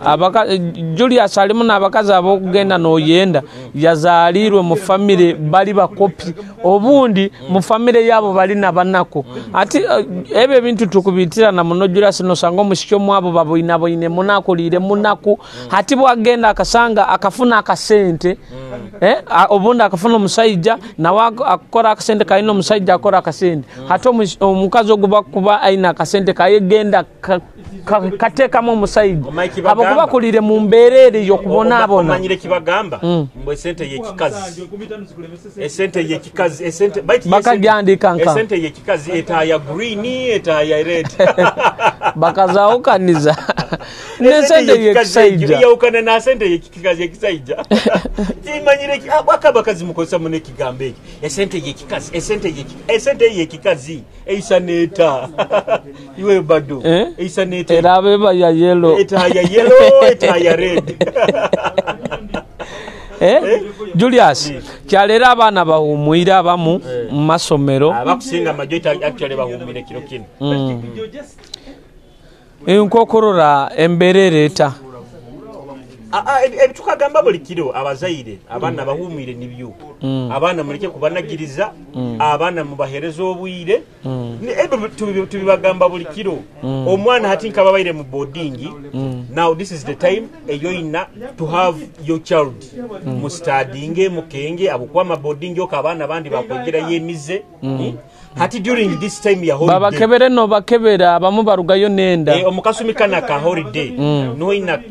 abaka Julius alimu nabakazi abokugenda no yenda yazalirwe mu family bali bakopi obundi mu family yabo bali nabanako ati ebe bintu tukubitira na muno Julius no sango mushikyo mwabo baboinabo ine munako lire munako hati bwagenda akasanga akafuna akasente obundi akafuna musajja na wako akora akasente kaino musajja akora akasente hato omukazi oguba kuba aina akasente kayegenda kateka mu musajja abakuba kulire mu mberere yokubona abona manyire kibagamba mbwe sente yekikazi esente yekikazi esente bakagyandika nka esente yekikazi eta ya green eta ya red bakazaukaniza nesente yekisajja yaukana na sente yekikazi yekisajja timanyire bakazi mukosa mune kigambe iki esente yekikazi esente yekikazi eisaneta iwe bado eisaneta erabe ba ya yellow eta ya red Julius kyalera abana bahumuira abamu masomero abakusinga majority actually bahumire kiro kino enkokorora emberereta tukagamba buli kiro abazaire abana bahumire nibyo abana muleke kubanagiriza abana mubahereza obwire tubibagamba buli kiro omwana hatinka babaire mu boarding now this is the time eyoina to have your child mu studying mukenge abukwama boarding yo kabana bandi bakwegera yemize hati during this time ya holiday baba kebere no bakebera abamu barugayo nenda omukasumikana ka holiday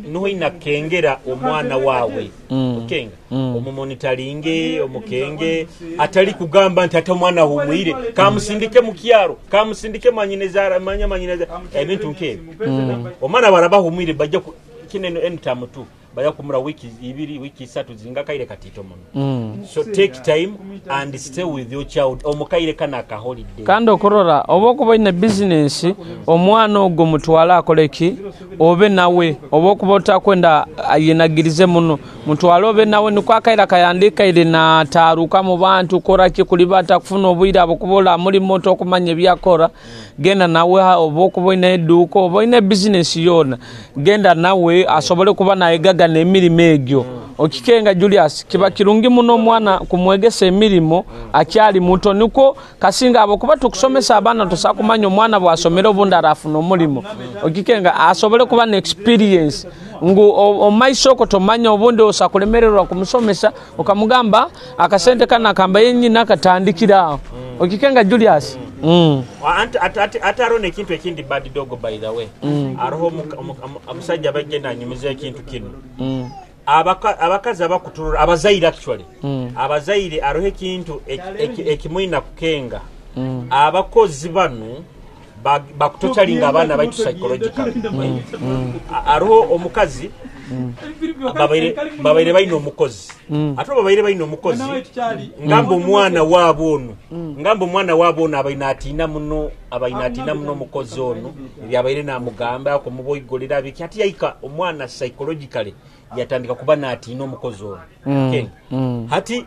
no ina kengera omwana wawe okenga omumonitoringe omukenge atali kugamba nti ata mwana humwire kamusindike mu kyaro kamusindike manyinezara manyineza ebintu nkebe omwana baraba humwire bajja kineno entamu tu baya kumura wiki 2 wiki 3 zinga kaire katito muno so take time and stay with your child omukaire kana ka holiday kando korora obokuba ine business omwana ogo mutwala akoleki obe nawe obokuba otakwenda yenagirize muno mutwala obe nawe niko akaira kayandika ile na taruka mu bantu koraki kulibata kufuna obwira abokubola muri moto okumanya byakora genda nawe obokuba ine eduko obo ine business yona genda nawe asobole kuba na egaga n'emirimo egyo okikenga Julius kiba kirungi muno mwana kumwegesa emirimo akyali muto niko kasinga abokuba tukusomesa abana tusakumanya omwana bwasomera obunda rafuna omulimo okikenga asobole kuba na experience ngu omaisoko tomanya obunde osakulemererwa kumusomesa okamugamba akasente kana kamba yenyina katandikira okikenga Julius atarone kintu ekindi bad dog by the way aroho amusajja bagenda nyumiza ekintu kino abakazi abakuturura abazaire actually abazaire arohe kintu ekimwina kukenga abakozi banu bakutochalinga abana baitu psychological aroho omukazi babaire baino omukozi ate babaire baino omukozi ngambo mwana wabo abaina atina muno omukozi ono byabaire namugamba ko muboyigolera biki ati yaika omwana psychologically yatandika kuba natina omukozi ono hati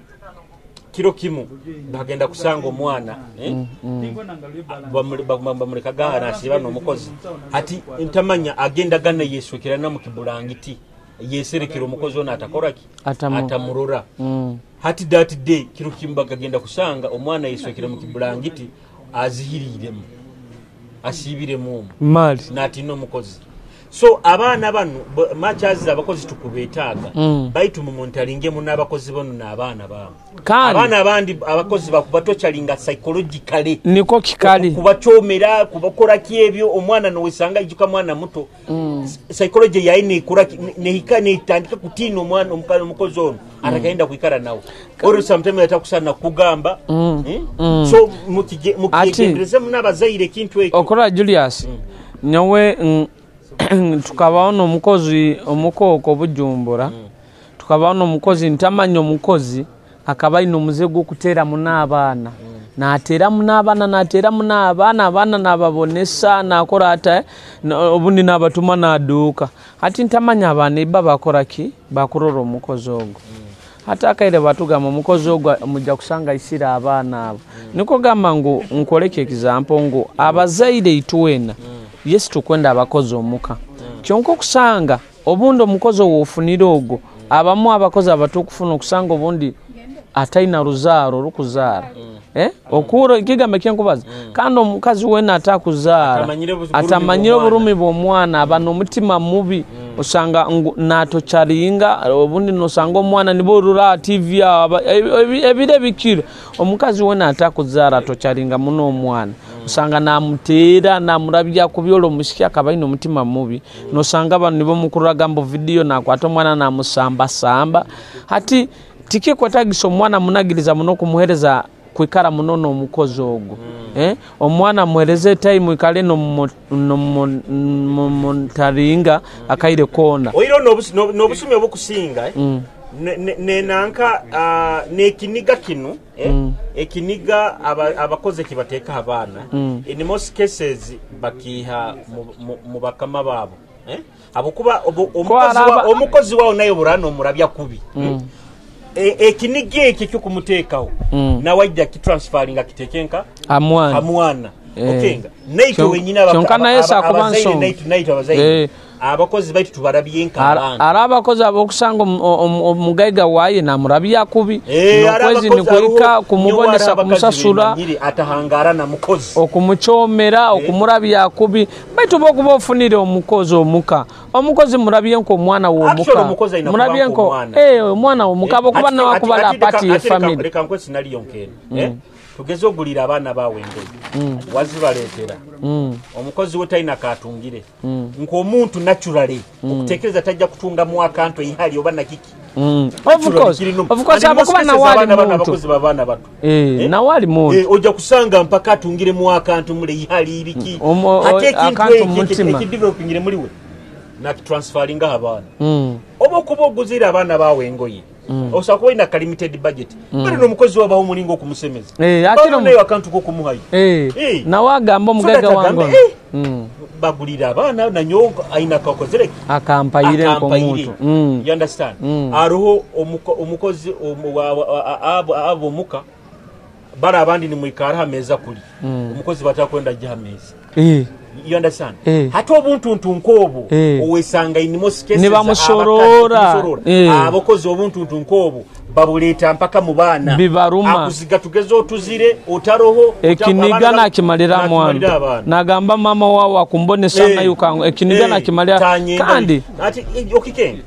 kiro kimu bagenda kusanga omwana bamuleka gana sibano omukozi hati ntamanya agenda gana yesukira na mukibulangiti yeserekera omukozi ono atakoraki atamurora hati that day kiro kimu bagenda kusanga omwana yesukira mukibulangiti azihiriremu asibiremu mali natina omukozi so abana banu machazi abakozi tukubetaga baitu mu montalinge mu nabakozi bono na abana ba abana abandi abakozi bakubatochalinga psychologically niko kikali kubachomera kubakora kiebyo omwana no wesanga ijuka mwana muto psychology yaine kura nehikane itandika kutino omwana omukalo mukozi ono atakaenda kuikara nawo or sometimes atakusana kugamba so mukigendereze munabazaire kintu ekyo okora Julius nyowe tukabaona omukozi omukoko Bujumbura tukabaona omukozi ntamanyo omukozi akabaino muzego kutera munabana natera munabana abana nababonesa nakora ata obundi nabatuma naduka hati ntamanya abana iba bakoraki bakurora omukozi ogo hata akaire batugama omukozi ogo mujja kusanga isira abana abo niko gamba ngo nkoleke example ngo abazaire itwena yes tukwenda abakozi omuka kyonko kusanga obundi omukozi wofunira ogo abamu abakozi abatukufuna okusanga obundi ataina ruzaro rukuzara okuro ikigamba kyenkubaza kandi omukazi wena atakuzara atamanyire burumi bw'omwana abano omutima mubi osanga natochalinga obundi nosanga omwana niborura TV ebire bikiro omukazi wena atakuzara tochalinga muno omwana usanga namutera namurabya kubyolo mushikya kabaino omutima mubi nosanga bano nibo mukuraga mbo video nakwata omwana namusamba samba hati tiki kwatagiso omwana munagiriza muno kumuhereza kwikara munono omukozi ogo omwana muhereze time ikale no montaringa akaire kona oiro nobusumi obukusinga nenanka nekiniga kinu ekiniga abakoze kibateka abana in most cases bakiha mu bakama babo abokuba omukozi wao nayo burano murabya kubi ekinige ekyo kumutekaho na wajja kitransferinga kitekenka amwana okenga naito wenyina abazaire abakozi baitu tubarabyenka abana arabakozi abokusanga omugaiga waye namurabya kubi nokwezi nikuika kumubonesa kumusasura atahangara na mukozi okumuchomera okumurabya kubi baitu bokuba ofunire omukozi omukozi murabyenko omwana womuka murabyenko omwana womuka bokuba nawe kubala party ya family reka nkwesi nali yonkene tugezo gulira abana bawe ngoyi wazibaletera omukozi wotaina katungire nko omuntu naturally okutekereza tajja kutunga mu account ihali obana kiki of course abakuba na wali muntu abakozi babana bato na wali muntu oja kusanga mpaka atungire mu account mule ihali ibiki ate kintu developingire muri we na transferinga abana oba kuba oguzira abana bawe engoye osako ina limited budget bali no mukozi wabaho mulingo okumusemeza akino nayo akantu ko kumuhayi na wagamba mugaga wangu bagulira abana na nyoga aina kakozere akampayire ko muntu you understand aruho omukozi abo muka bara abandi ni mwikara hameza kuli umukozi batakwenda jahameza you understand hato obuntu ntunkobo owesanga inimo skese niba musorora abakozi obuntu ntunkobo babuleta mpaka mu bana bibaruma akuziga tugezo tuzire otaroho ekiniga na kimalira mwana nagamba mama wawe akumbone sana yukango ekiniga na kimalira kandi ati okike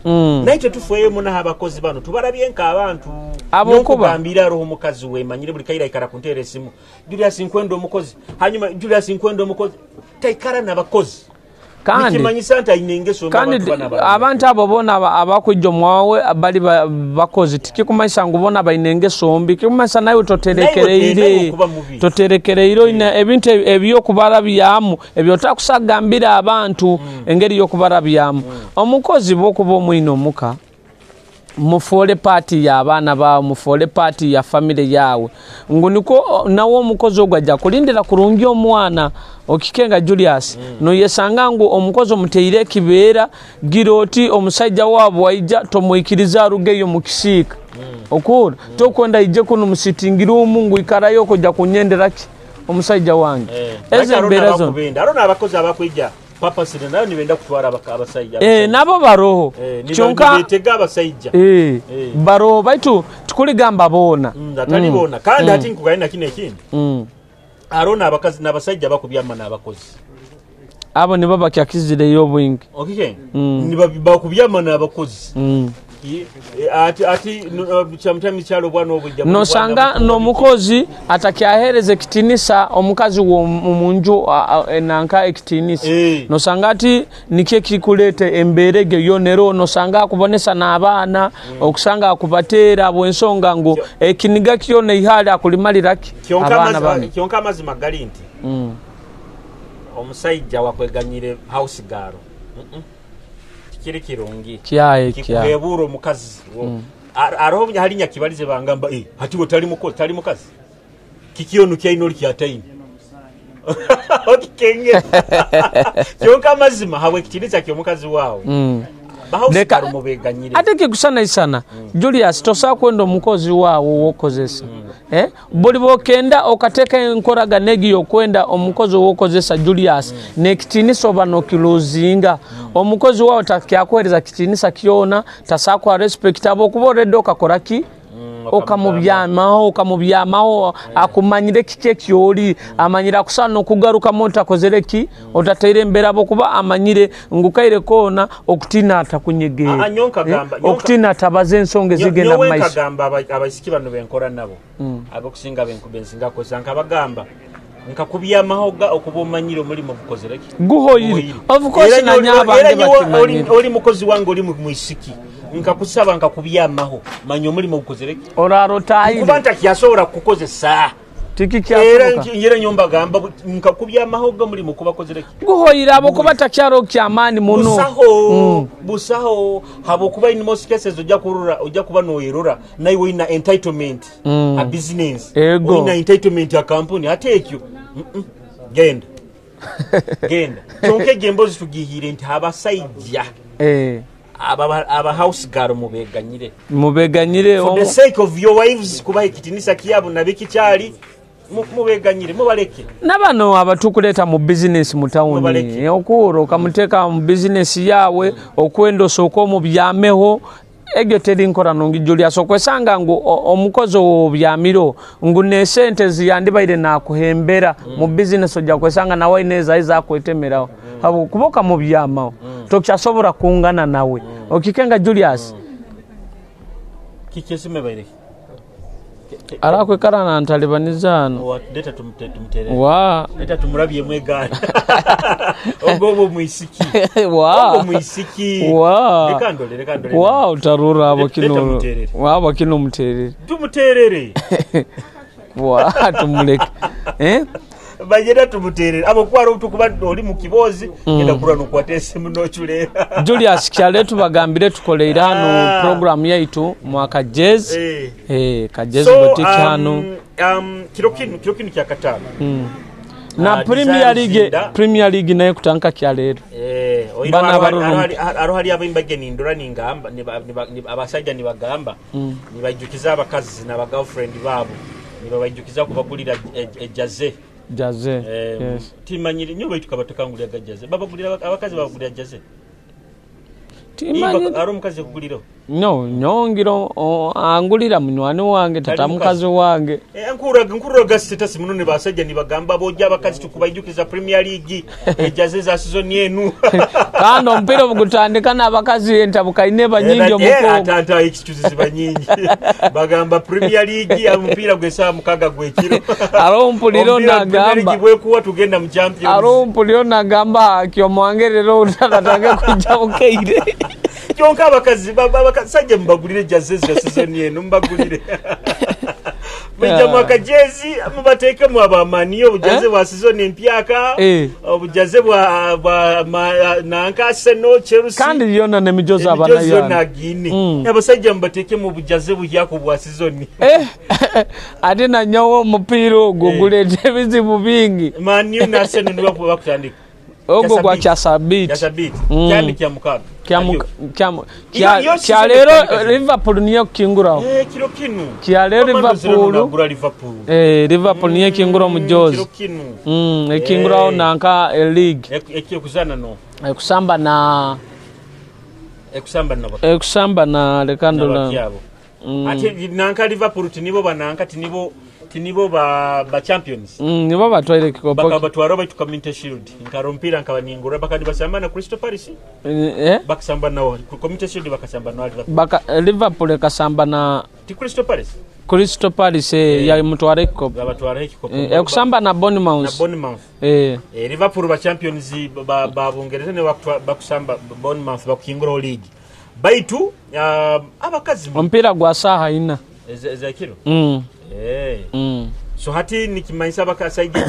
naite tufoye muna abakozi bano tubarabye nka abantu abokuba bambira roho mukazi we manyire buli kaira ikara kuntere simu Julius Nkwendo omukozi hanyuma Julius Nkwendo omukozi taikara nabakozi kandi abantu abo bona abakujjo mwawe abali bakozi tikikumaisa ngubona bainenge sombi kikumaisa nayo toterekereiro ina ebintu ebyo kubara byamu ebyo takusagambira abantu engeri yo kubara byamu omukozi bokubo mwino muka mufole party ya abana ba mufole party ya family yawe nguniko nawo omukozi ogwajja kulindira kurungi omwana okikenga Julius no yesanga ngo omukozi omuteire kibeera giroti omusajja wabo waija tomoikiriza rugeyo mukisika okura tokwenda ije kuno musitingira omungu ikarayo kujja kunyenderaki omusajja wange ezemberazo arona abakozi abakwija papa sire nayo nibenda kutwara abasajja nabo baroho kyonka nibetega abasajja baroho baitu tukuligamba bona atali bona kandi ati nkugaina kine kindi arona abakazi nabasajja bakubyama nabakozi abo nibo bakyakizire yobwingi okay niba bakubyama nabakozi ati chamtami chalo bwana obujja no sanga no mukozi atakyahereze kitinisa omukazi wo munju enanka ekitinisa no sanga ati nike kikulete emberege yonero no sanga akubonesa n'abana okusanga akubatera abwensonga ngo ekiniga kiyone ihali akulimaliraki abana bana kyonka mazima galinti omusajja wakweganyire house garo kiri kirungi kikubeburo mukazi arobnya halinya kibalize bangamba hati wo tali mukazi kikiyonu kyainoli kyataini okikenge kyonka mazima hawe kitiriza kyo mukazi wawe bahausa rumubeganyire ateke kusana isana Julius tosa kwendo mukozi wawo wokozesa buli bokenda okateka enkoraga negi yokwenda omukozi wokozesa Julius nekitiniso bano kilozinga omukozi wawo takyakohereza kitinisa kiona tasakwa respect abo kuboredde okakoraki okamubyamaho akumanyire kike kyoli amanyira kusana okugaruka monta kozereki otateire emberabo kuba amanyire ngukaire kona okutina atakunyege okutina tabaze ensonge zigenda mu maiso kagamba abasiki bano benkora nabo abakusinga benkubensinga ko sanka bagamba nkakubyamahoga okubomanyiro muri mu bukozereki guhoyiri of course na nyabange bakimanyira oli mukozi wange oli mu isiki nkakusaba nkakubyamaho manyo muri mu bukozereki oraro tayi kubanta kyasoora kukozesa tiki kyasoka yera nyomba gamba nkakubyamahoga muri mu kubakozereki guhoyira abo kubata kyaro kyamani muno busaho habo kuba in most cases ojja kuba noyerora nayo ina entitlement a business ina entitlement ya company atekyo genda chonke gembozi tugihire nti abasajja aba house girl mubeganyire for the sake of your wives kuba ikitinisa kiyabo nabiki cyali mubeganyire mubaleke nabano abatukuleta mu business mu town okuro kamuteka mu business yawe okwendo soko mu byameho egyo teri nkora nongi Julius okwesanga ngo omukozi obyamiro ngune sente ziyandibaire na kuhembera mu business ojja kwesanga nawe ineza iza kwetemeraho habo kuboka mu byamao tokyasobora kungana nawe okikenga Julius kikesime baire arakwe karana ntalibanizano data tumtere data tumurabye mwegana ogobo muisiki ogobo muisiki lekandole utarura abo kino wabo kino muterere tumuterere tumuleke bajera tumuterera abo kwaro tukuba oli mu kibozi ngenda kurano kwatese muno chulera Julius Kyale tubagambire tukoleera hano program yaitu mwaka jazz ka jazz boutique hano kirokinu kya katano na Premier League nayo kutanka Kyalero bana arohali abimbaje nindura ningamba ni abasajja ni bagamba ni bajukiza abakazi na girlfriend babo ni bajukiza kubagulira jaze yes timanyiri nyo baitu kabatakangulira jaze babagulira abakazi babagulira jaze timanyiri aro mukazi kugulira no nyongiro angulira munywani wange tata mukazi wange nkuru status munone basajja ni bagamba bojja abakazi tukubajukiza Premier League jaze za season yenu kandi ompira bugutandika n'abakazi entabukaine banyingi omuko atanta excuse banyingi bagamba Premier League ompira gwesa mukaga gwekiro arompuliro nagamba bwekuwa tugenda mu Champions arompuliro nagamba kyo mwangerero utatatanga kujja bukeire kyonka abakazi babakasajja mbagulire jaze za season yenu mbagulire Mwijja mwaka jezi mubateeke mu abamani obujaze bwa season empyaka obujaze bwa nanka Arsenal Chelsea kandi yona ne mijoza abana yana gini abasajja mbateeke mu bujaze bujyako bwa season ate na nyawo mupiro gugulete bizibu bingi Man U na Arsenal nibo bakutandika ogo gwa Kyasabit kyami kya mukaga kya lero Liverpool niyo kingura kiro kinu kya lero Liverpool Liverpool niyo kingura mu Jozi kiro kinu ekingura nanka league ekikuzana no ekusamba na lekandula ate nanka Liverpool tinibo bananka tinibo ba champions nibo batwaire kikopo bakabatwara ba community shield nkarompira nkabaningura bakadi basamba na Crystal Palace bakasamba na community shield bakasamba na Liverpool kasamba na Crystal Palace ya mutware kikopo batwara kikopo ekusamba na Bournemouth Liverpool ba champions ba Bungereza ne bakusamba Bournemouth bakingura league baitu abakazi ompira gwa saha ina ezakiro so hati nikimanyisa bakasajja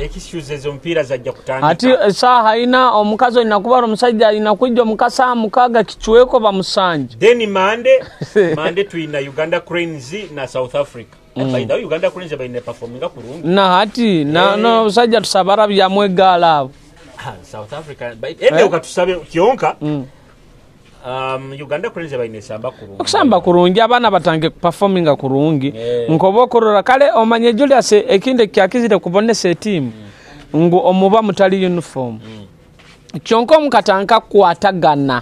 excuse ezo mpira zajja kutandika hati saha ina omukazo inakuba omusajja inakujja omukasa mukaga kichweko bamusanje then Monday tuina Uganda Cranes na South Africa by the Uganda Cranes baine performing kurungi na hati no musajja tusabara byamwegala South Africa ende ukatusabe kionka Uganda Cranes baine samba kurungi kusamba kurungi abana batange performing kurungi nkobo korora kale omanye Julius ekinde kyakizire kubonesa team ngo omuba mutali uniform kyonko mukatanka kwatagana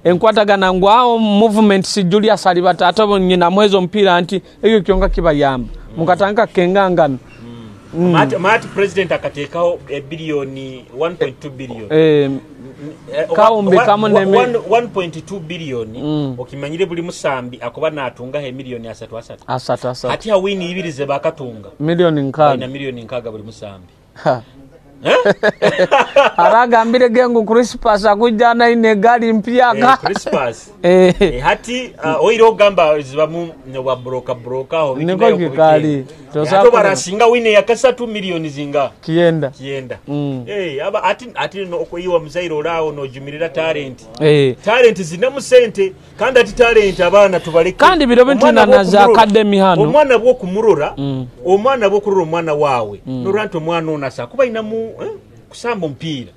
enkwatagana ngwao movement si Julius ali batata bonyina mwezo mpira anti eyo kyonka kibayamba mukatanka kengangana Mati president akatekaho bilioni 1.2 billion kaumbe kamo neme 1.2 billion okimanyire buli musambi akoba natunga he milioni asatu ati hawini ibirize bakatunga milioni nkaga na milioni nkaga buli musambi aragambire gengu Christmas akujana ine gali mpyaga Christmas hati oiro gamba zibamu wa broka ho niko kikali to barasinga wine yakasa 2 milioni zinga kienda aba ati no okoyiwa muzairo lao no jumirira talent zinamu sente kandi ati talent abana tubaleke kandi biro bintina na za academy hano omwana bwo kumurora omwana bwo kurora omwana wawe noranto mwana onasa kuba inamu kusamba mpira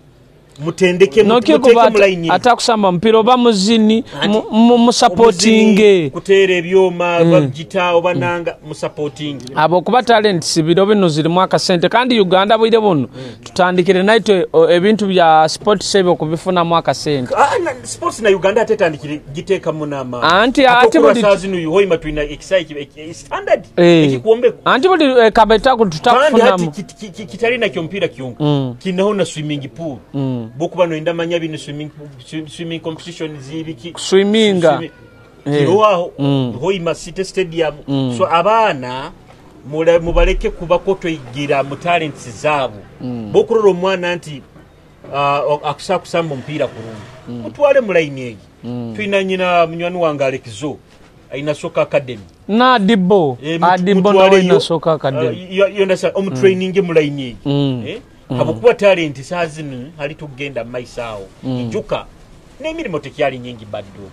mutendeke mulaini atakusamba mpira oba muzini mu supporting kutere ebyoma bagita obananga mu supporting abo kuba talent sibiro bino ziri mwaka sente kandi Uganda bwire bono tutandikire naito ebintu bya sport sebe kubifuna mwaka sente sports na Uganda atetandikire giteka munama anti buli sazinu yuhoima tuina excite standard ekikuombe anti buli kabeta kututakufuna kitari na kyompira kyonka kinaho na swimming pool bokuba no indamanya bino swimming competition zibiki swiminga kiroaho hoima city stadium so abana mubaleke kuba ko toyigira mu talents zabo bokuroro mwana anti akusa kusamba mpira kurungi mutwale mulaini egi twina nyina munywani wange Alexizo aina Soccer Academy na Adibo no ina Soccer Academy yonda training mu line habukuba talent sazini hali tugenda maisao ijuka n'emirimo tekyali nyingi baddo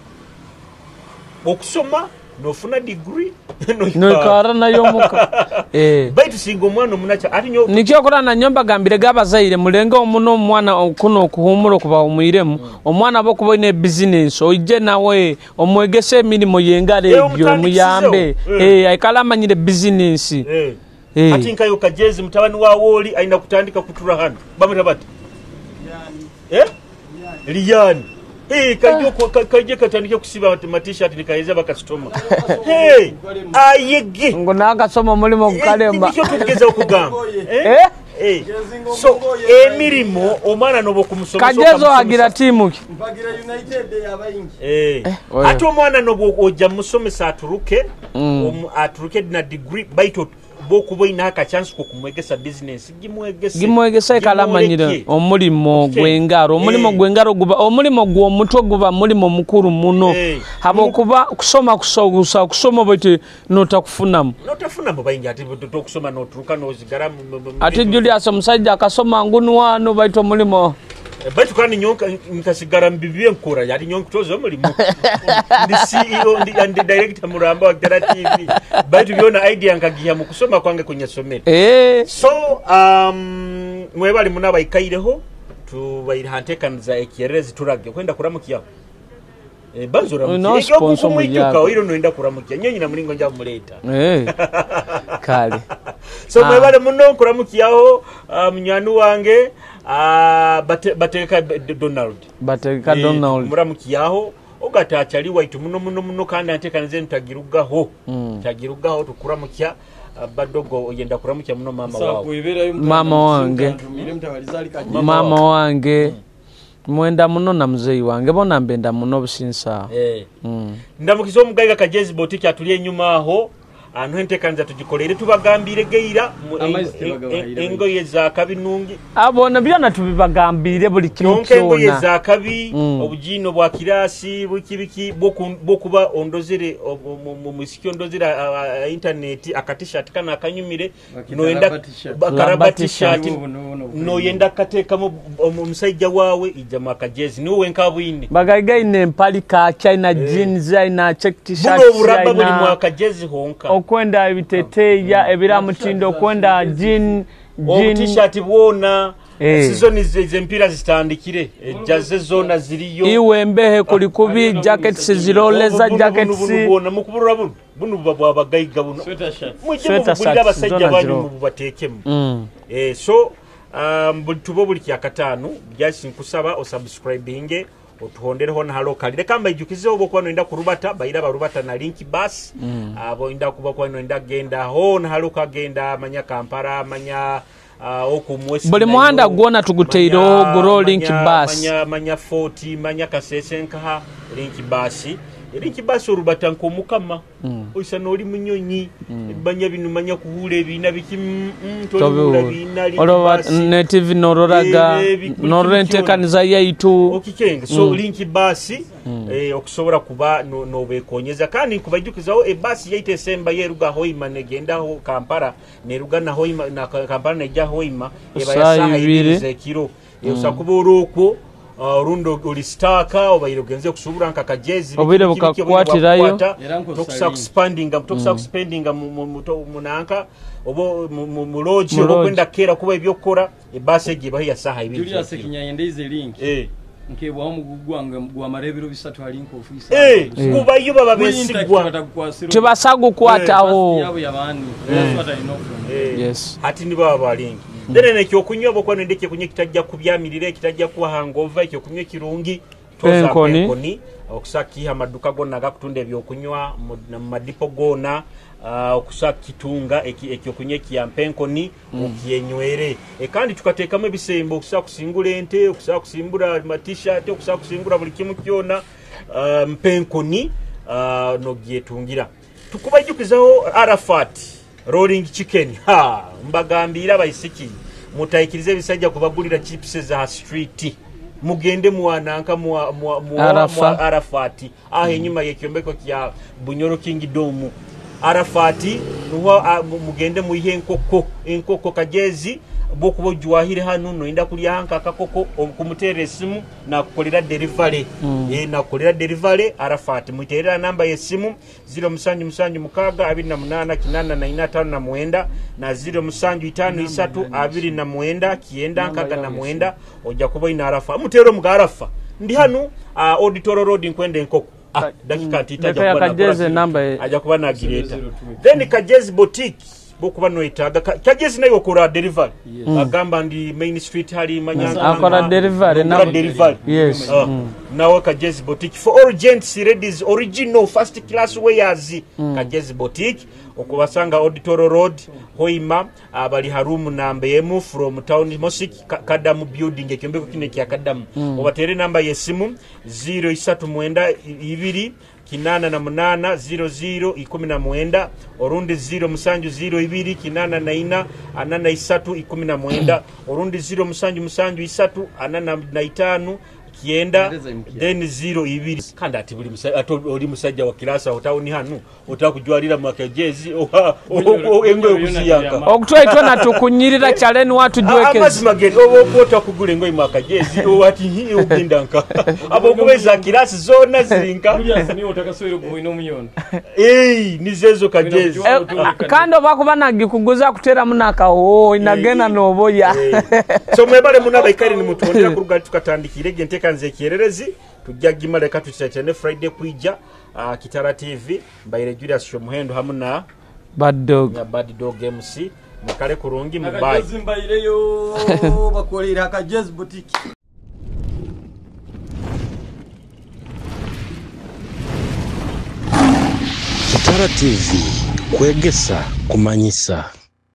okusoma nofuna degree no kara nayo muka baitu singo mwana omunacha ati nyo nikyo kola na nyomba gambire gabazaire mulenga omuno omwana okuno okuhumuro kuba omwiremu omwana bo kuboine business oije nawe omwegese emirimo yengale ebyo muyambe aikala amanyire business ati nkayo kajezi mutabani wa woli aina kutandika kutura hano bamira bati Liyani kaje katandike kusiba t-shirt nikayeza bakastoma ayege ngo nakasoma mulimo kukalemba nikyo tugeza okugamba so emirimo omwana nobo kumusoma kajezo agira timu ki mpagira United yabayingi ati omwana nobo oja musomesa aturuke na degree baito bokubo ina ka chance ko kumwegesa business gimwegesa kalamanyira omulimo gwengaro omulimo gwengaro guba omulimo gwo mutwe guba mulimo mukuru muno habo kuba kusoma kusogusa kusoma bati notakufunamu bayingi ati kusoma noturuka nozigara ati Julius omusajja akasoma ngunu wano baito mulimo baitu kandi nyonka nkasigara mbibiye nkora yali nyonka tozo mulimo ndi CEO ndi director Muramba wa Tera TV baitu byona idea nkagiya mu kusoma kwange kunyasomera so mwebali munaba ikaireho tu bayirhantekaniza ekierezi turage kwenda kuramukiya banzura mukyo kumwijjuka oiro noenda kuramukiya nyonyi na mulingo nja muleta kale so mwebali muno kuramukiyaho mnyanu wange bateka Donald muramukiyaho ogatachali waitu muno kandi antekanize ntagirugaho tukuramukya badogo oyenda kuramukya muno mama wange mwenda muno na mzei wange bona mbenda muno businsa ndamukizo omugaiga kajezi botiki atulie nyuma aho antu entekanza tugikolere tubagambire geira engoye za kabinungi abona byona tubibagambire buli kimu kyona engoye za kabi obujino bwa kirasi bukibiki bokuba ondozere musikyo ondozera internet akatishat kana akanyumire noenda bakaraba t-shirt noyenda kateka mu musajja wawe ijama kajezi niwe nkabwini bagaigaine empali ka China jeans ina check t-shirt buno buraba buli mu kajezi honka kwenda ibiteteya ebira mutindo kwenda jean t-shirt bwona season zempira zitandikire jaze zona ziriyo iwe mbehe kuli kubi jackets ziroleza jackets bwona mukubura bunu babagaiga buno sweater shirt abasajja banyu mubatekemu so tubo buli kyakatano byasi nkusaba o subscribing otuhondereho na halo kalire kamba ijukize obo kwa noenda kurubata baira barubata na link bus abo inda kuba kwa noenda genda ho na halo kagenda manya Kampala manya okumwesi buli muhanda gwona tuguteiro guro link bus manya 40 manya kasesenka link bus link bus orubata nkomukama oisa noli munyonyi banya binu manya kuhule bina biki tolura bina link native nororaga norentekaniza yaitu okikenga so link bus okusobora kuba no bekonyeza kandi kubajukizaho bus yaite semba yeruga hoima negenda ho Kampala neruga na hoima na Kampala nejja hoima ebayasaha ibize kiro usakuboro okwo rundo ulistaka obayiro genze kusubura nka kajezi obire bukakwatirayo tokusa expanding munanka obo muloji okwenda kera kuba ebyokora ebase giba ya saha ibiri Julius kinyayendeze link nkebwa omugugwanga gwa marebiro bisatu ali nko ofisa kuba yuba babesigwa tebasagu kwataho yabo yabani yes ati ni baba balingi dene ekyo kunywa bokwa ndeke kunye kitajja kubyamirire kitajja kuwa hangover ekyo kunye kirungi toza penkoni okusaki amaduka gonna gakutunda ebyo kunywa mu madipo gona okusaki kitunga ekyo kunye kya penkoni okyenywere kandi tukateekamu ebisembo okusaka kusingula ente okusaka kusimbura t-shirt okusaka kusingura buli kimu kyona penkoni no gyetungira tukubajukizaho Arafat rolling chicken mbagambira bayisiki mutayikirize bisajja kubagulira chips za street mugende mwananka mu Arafati enyuma y'ekyombeko kya Bunyoro Kingdom Arafati nuho mugende muyihe enkoko Kajezi bokubo juwahire hano no inda kulyanka kakoko kumutere esimu na kukolera delivery nakukolera delivery Arafati muterera namba yesimu 0776288895 na 075329 ojja kuba ina Arafa mutero mga Arafa ndi hano Auditor Road nkwende enkoko dakika titaja Kajezi namba aja kuba na gireta then Kajezi Boutique bokuba no itaga Kajezi nayo okora delivery agamba ndi Main Street hali Manyanga akora delivery na delivery yes nawo Kajezi Boutique for all gents ladies original first class wears Kajezi Boutique okubasanga Auditor Road Hoima abali harumu namba yemu from town Mosik Kadamu building ekyombeko kine kya Kadamu obatere namba yesimu 039 kinana na munana 0019 orundi 0 kinana na ina anana 319 orundi 0 anana na 5 kienda then 02 kandi ati buli oli musajja wa kilasa otawuni hanu otakujwalira Makajezi engo okusiyanka okutwaitwa natukunyirira challenge watu jwekezi amazimagendo obota kugule ngo Makajezi owati hi ogindanka abo kubeza kilasi zona zirinka ni otakaswero kuino muyona nizezo Kajezi kando bakubana gikuguza kutera munaka inagena noboya so mwebale munabaikari ni mutondera kuruga tukatandikire gente kanze kiererezi tujja gimale katu chatene Friday kuija Kitara TV mbaire Julius Shomuhendo hamuna Bad Dog MC mukale kurungi mubai mbaire yo bakolera Kajezi Boutique Kitara TV kwegesa kumanyisa.